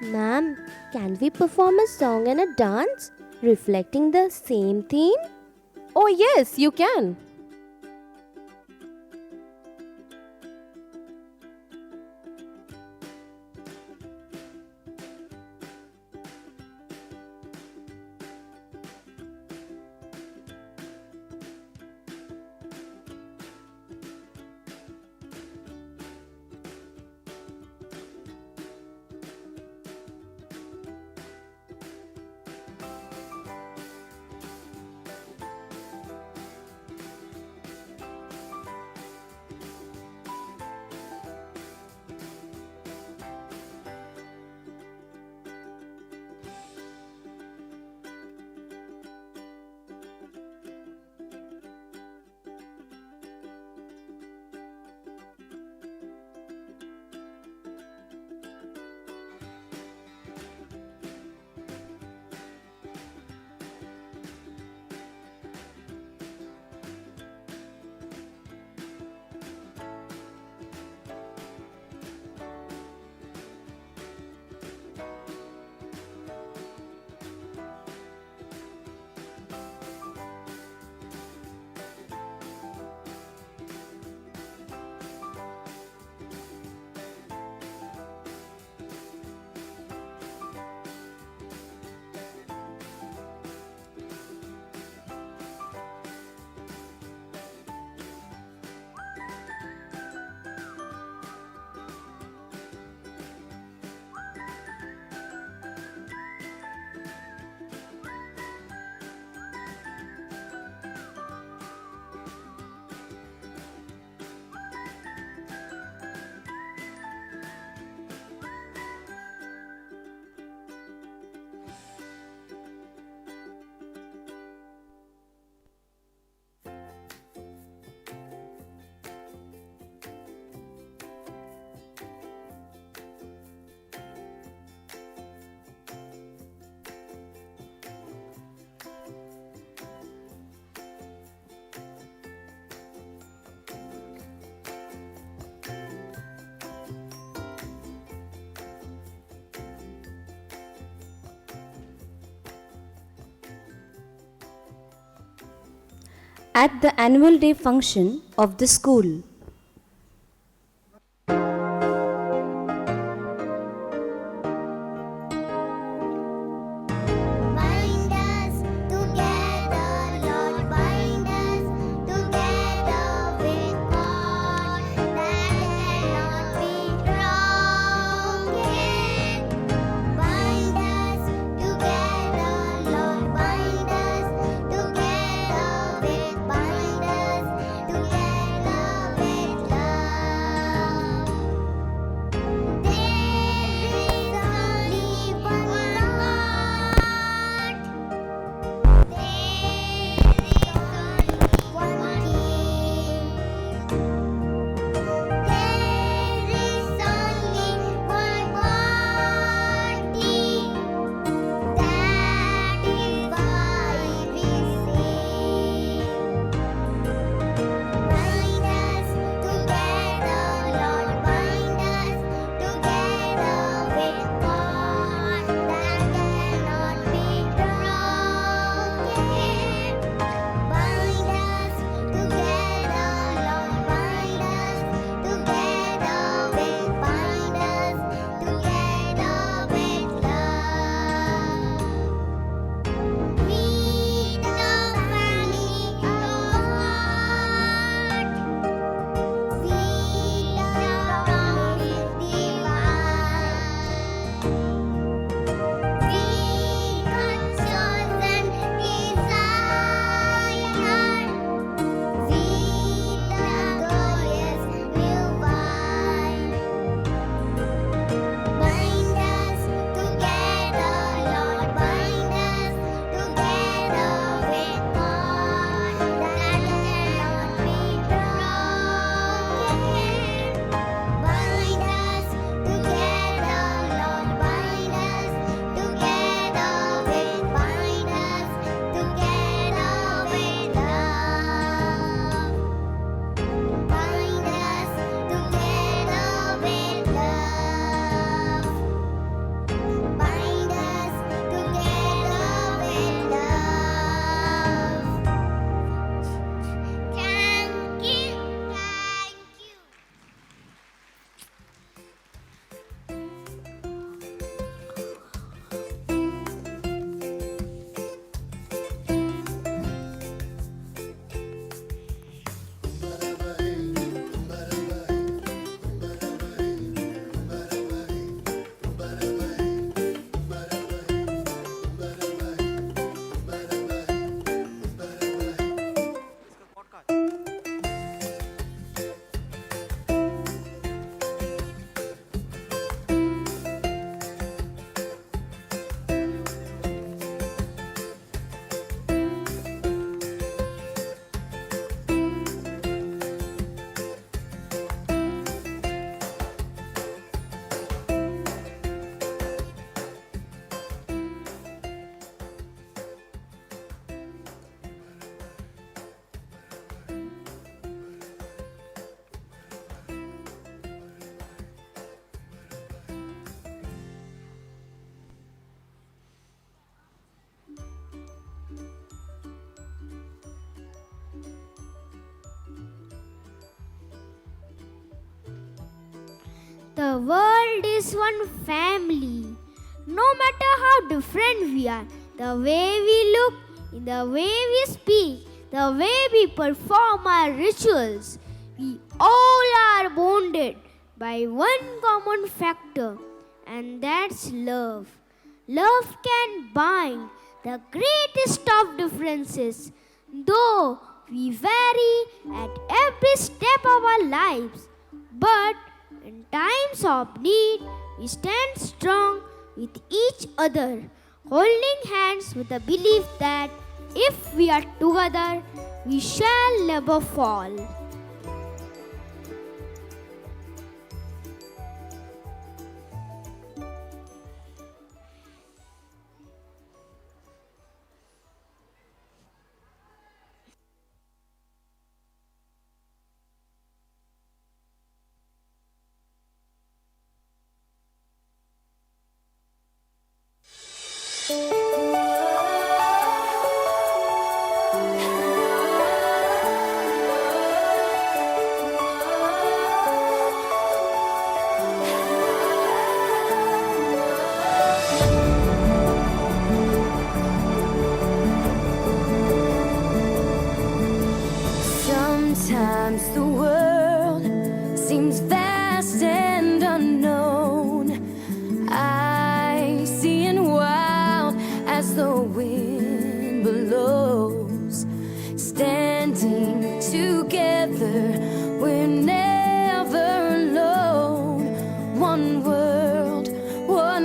Ma'am, can we perform a song and a dance reflecting the same theme? Oh, yes, you can. at the annual day function of the school. Bind us together, Lord, bind us together with God that cannot be broken. Bind us together, Lord, bind us together with bind us together with love. There is only one God. There is only one King. There is only one body. That is why we sing. Bind us together, Lord, bind us together with God that cannot be broken. Bind us together, Lord, bind us together with bind us together with love. We the family of God. We the promise divine. We God's chosen desire. We the glorious new vine. Bind us together, Lord, bind us together with God that cannot be broken. Bind us together, Lord, bind us together with bind us together with love. Bind us together with love. Bind us together with love. Thank you. Thank you. The world is one family. No matter how different we are, the way we look, in the way we speak, the way we perform our rituals, we all are bonded by one common factor, and that's love. Love can bind the greatest of differences, though we vary at every step of our lives. But in times of need, we stand strong with each other, holding hands with the belief that if we are together, we shall never fall.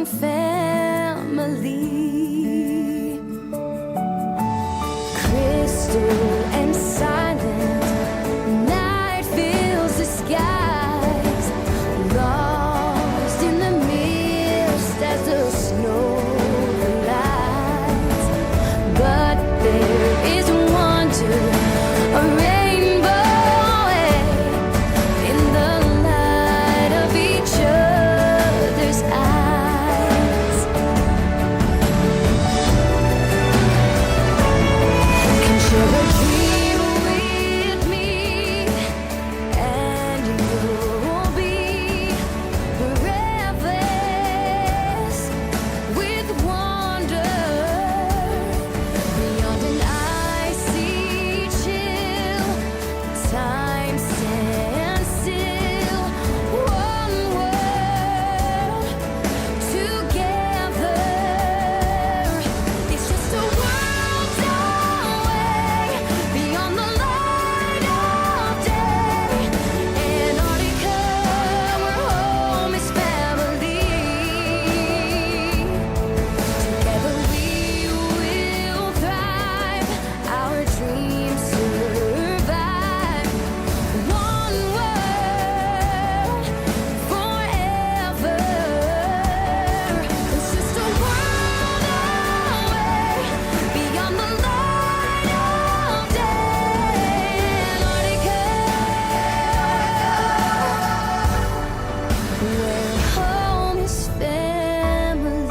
one family. Crystal and silent, night fills the skies, lost in the mist as the snow lies. But there is wonder, a rainbow in the light of each other's eyes. Can share a dream with me, and you'll be breathless with wonder beyond an icy chill. Time stands still, one world together. It's just a world away beyond the light of day. Antarctica, where home is family. Together we will thrive, our dreams survive. One world forever. It's just a world away beyond the light of day. Antarctica, where home is family.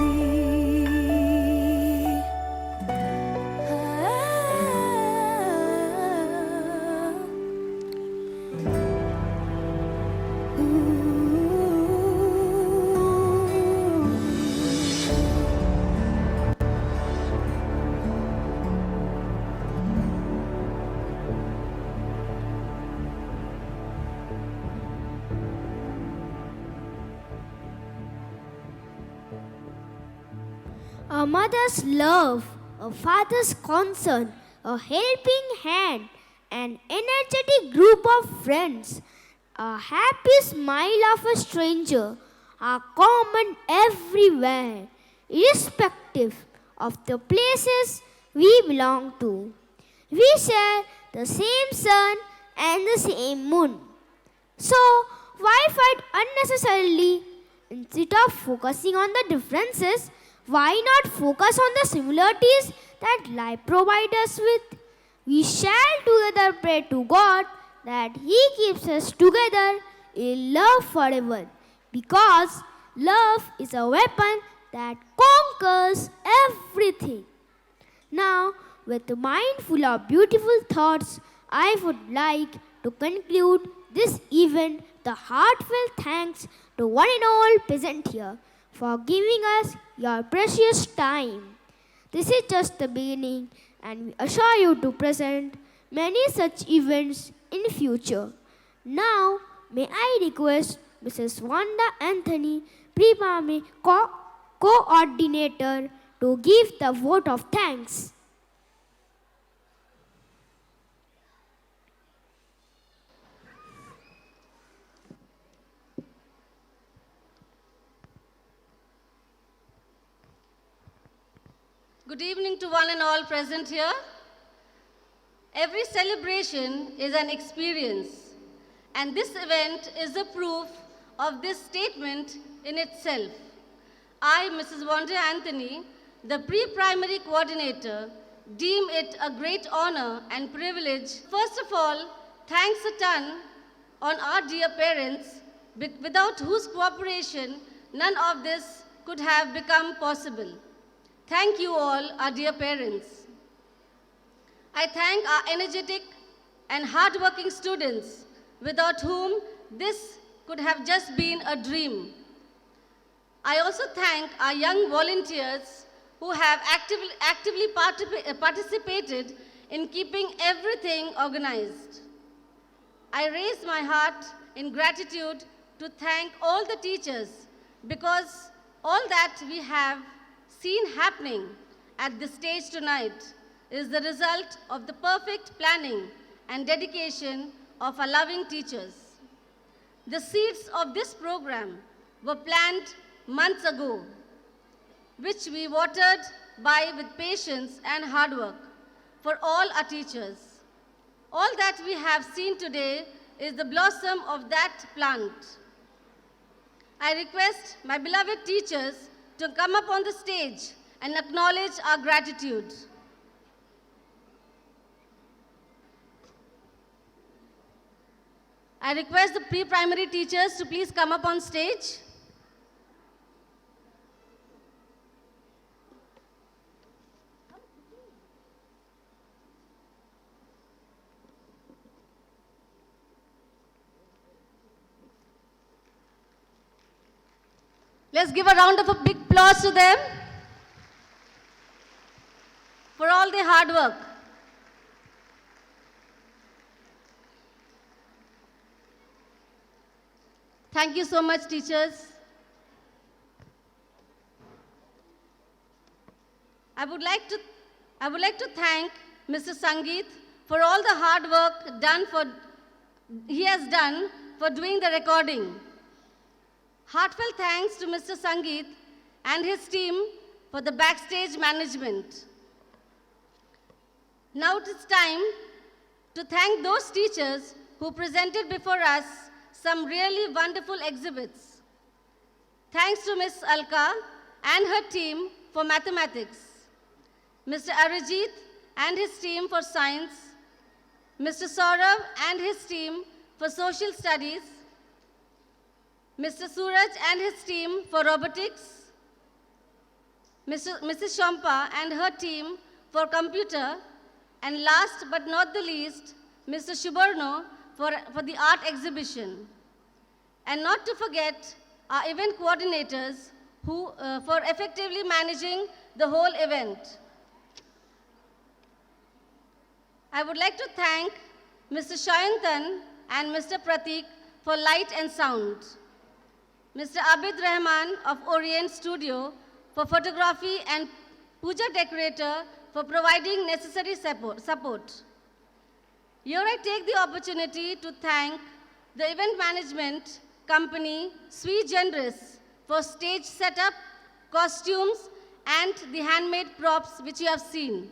A mother's love, a father's concern, a helping hand, an energetic group of friends, a happy smile of a stranger are common everywhere, irrespective of the places we belong to. We share the same sun and the same moon. So, why fight unnecessarily? Instead of focusing on the differences, why not focus on the similarities that life provides us with? We shall together pray to God that He keeps us together in love forever, because love is a weapon that conquers everything. Now, with a mind full of beautiful thoughts, I would like to conclude this event. The heartfelt thanks to one and all present here for giving us your precious time. This is just the beginning, and we assure you to present many such events in future. Now, may I request Mrs. Wanda Anthony, Pre-Primary Coordinator, to give the vote of thanks. Good evening to one and all present here. Every celebration is an experience, and this event is a proof of this statement in itself. I, Mrs. Wanda Anthony, the pre-primary coordinator, deem it a great honor and privilege. First of all, thanks a ton on our dear parents, without whose cooperation none of this could have become possible. Thank you all, our dear parents. I thank our energetic and hardworking students, without whom this could have just been a dream. I also thank our young volunteers who have actively participated in keeping everything organized. I raise my heart in gratitude to thank all the teachers, because all that we have seen happening at this stage tonight is the result of the perfect planning and dedication of our loving teachers. The seeds of this program were planted months ago, which we watered by with patience and hard work for all our teachers. All that we have seen today is the blossom of that plant. I request my beloved teachers to come up on the stage and acknowledge our gratitude. I request the pre-primary teachers to please come up on stage. Let's give a round of a big applause to them for all their hard work. Thank you so much, teachers. I would like to thank Mr. Sangeet for all the hard work he has done for doing the recording. Heartfelt thanks to Mr. Sangeet and his team for the backstage management. Now it is time to thank those teachers who presented before us some really wonderful exhibits. Thanks to Ms. Alka and her team for mathematics, Mr. Arijit and his team for science, Mr. Saurav and his team for social studies, Mr. Suraj and his team for robotics, Mrs. Shampa and her team for computer, and last but not the least, Mr. Shubarno for the art exhibition. And not to forget our event coordinators who for effectively managing the whole event. I would like to thank Mr. Shayantan and Mr. Pratik for light and sound, Mr. Abid Rahman of Orient Studio for photography, and Puja Decorator for providing necessary support. Here I take the opportunity to thank the event management company Sui Generis for stage setup, costumes, and the handmade props which you have seen.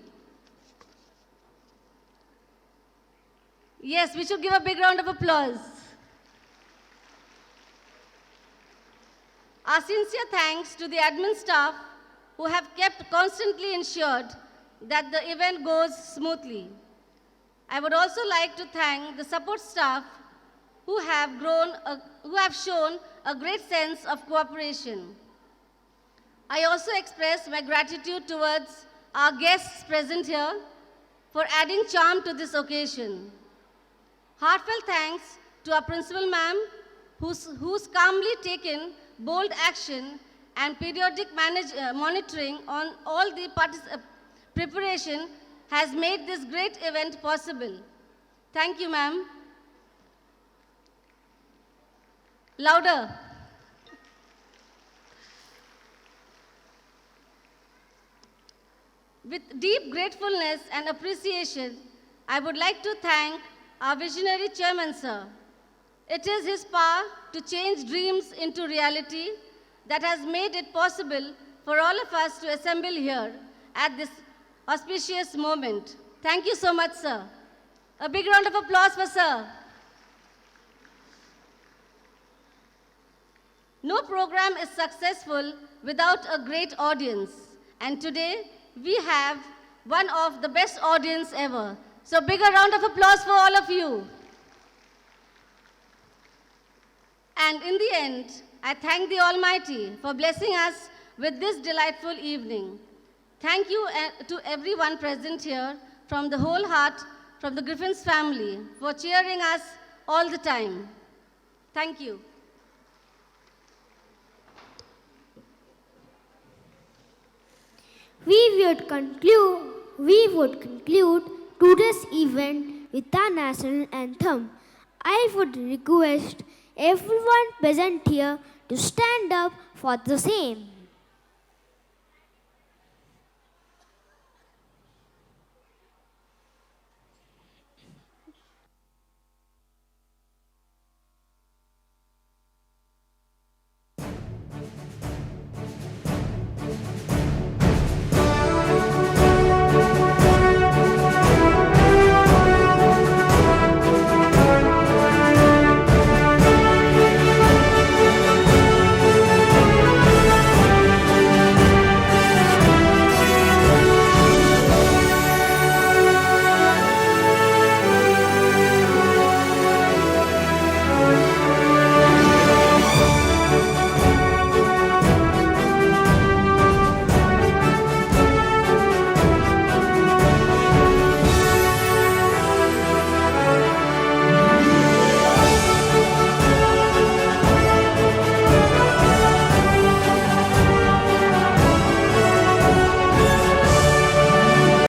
Yes, we should give a big round of applause. Our sincere thanks to the admin staff who have kept constantly ensured that the event goes smoothly. I would also like to thank the support staff who have shown a great sense of cooperation. I also express my gratitude towards our guests present here for adding charm to this occasion. Heartfelt thanks to our principal ma'am who's calmly taken bold action and periodic monitoring on all the preparation has made this great event possible. Thank you, ma'am. Louder. With deep gratefulness and appreciation, I would like to thank our visionary chairman, sir. It is his power to change dreams into reality that has made it possible for all of us to assemble here at this auspicious moment. Thank you so much, sir. A big round of applause for sir. No program is successful without a great audience. And today, we have one of the best audience ever. So bigger round of applause for all of you. And in the end, I thank the Almighty for blessing us with this delightful evening. Thank you to everyone present here from the whole heart, from the Griffins family, for cheering us all the time. Thank you. We would conclude today's event with the national anthem. I would request everyone present here to stand up for the same.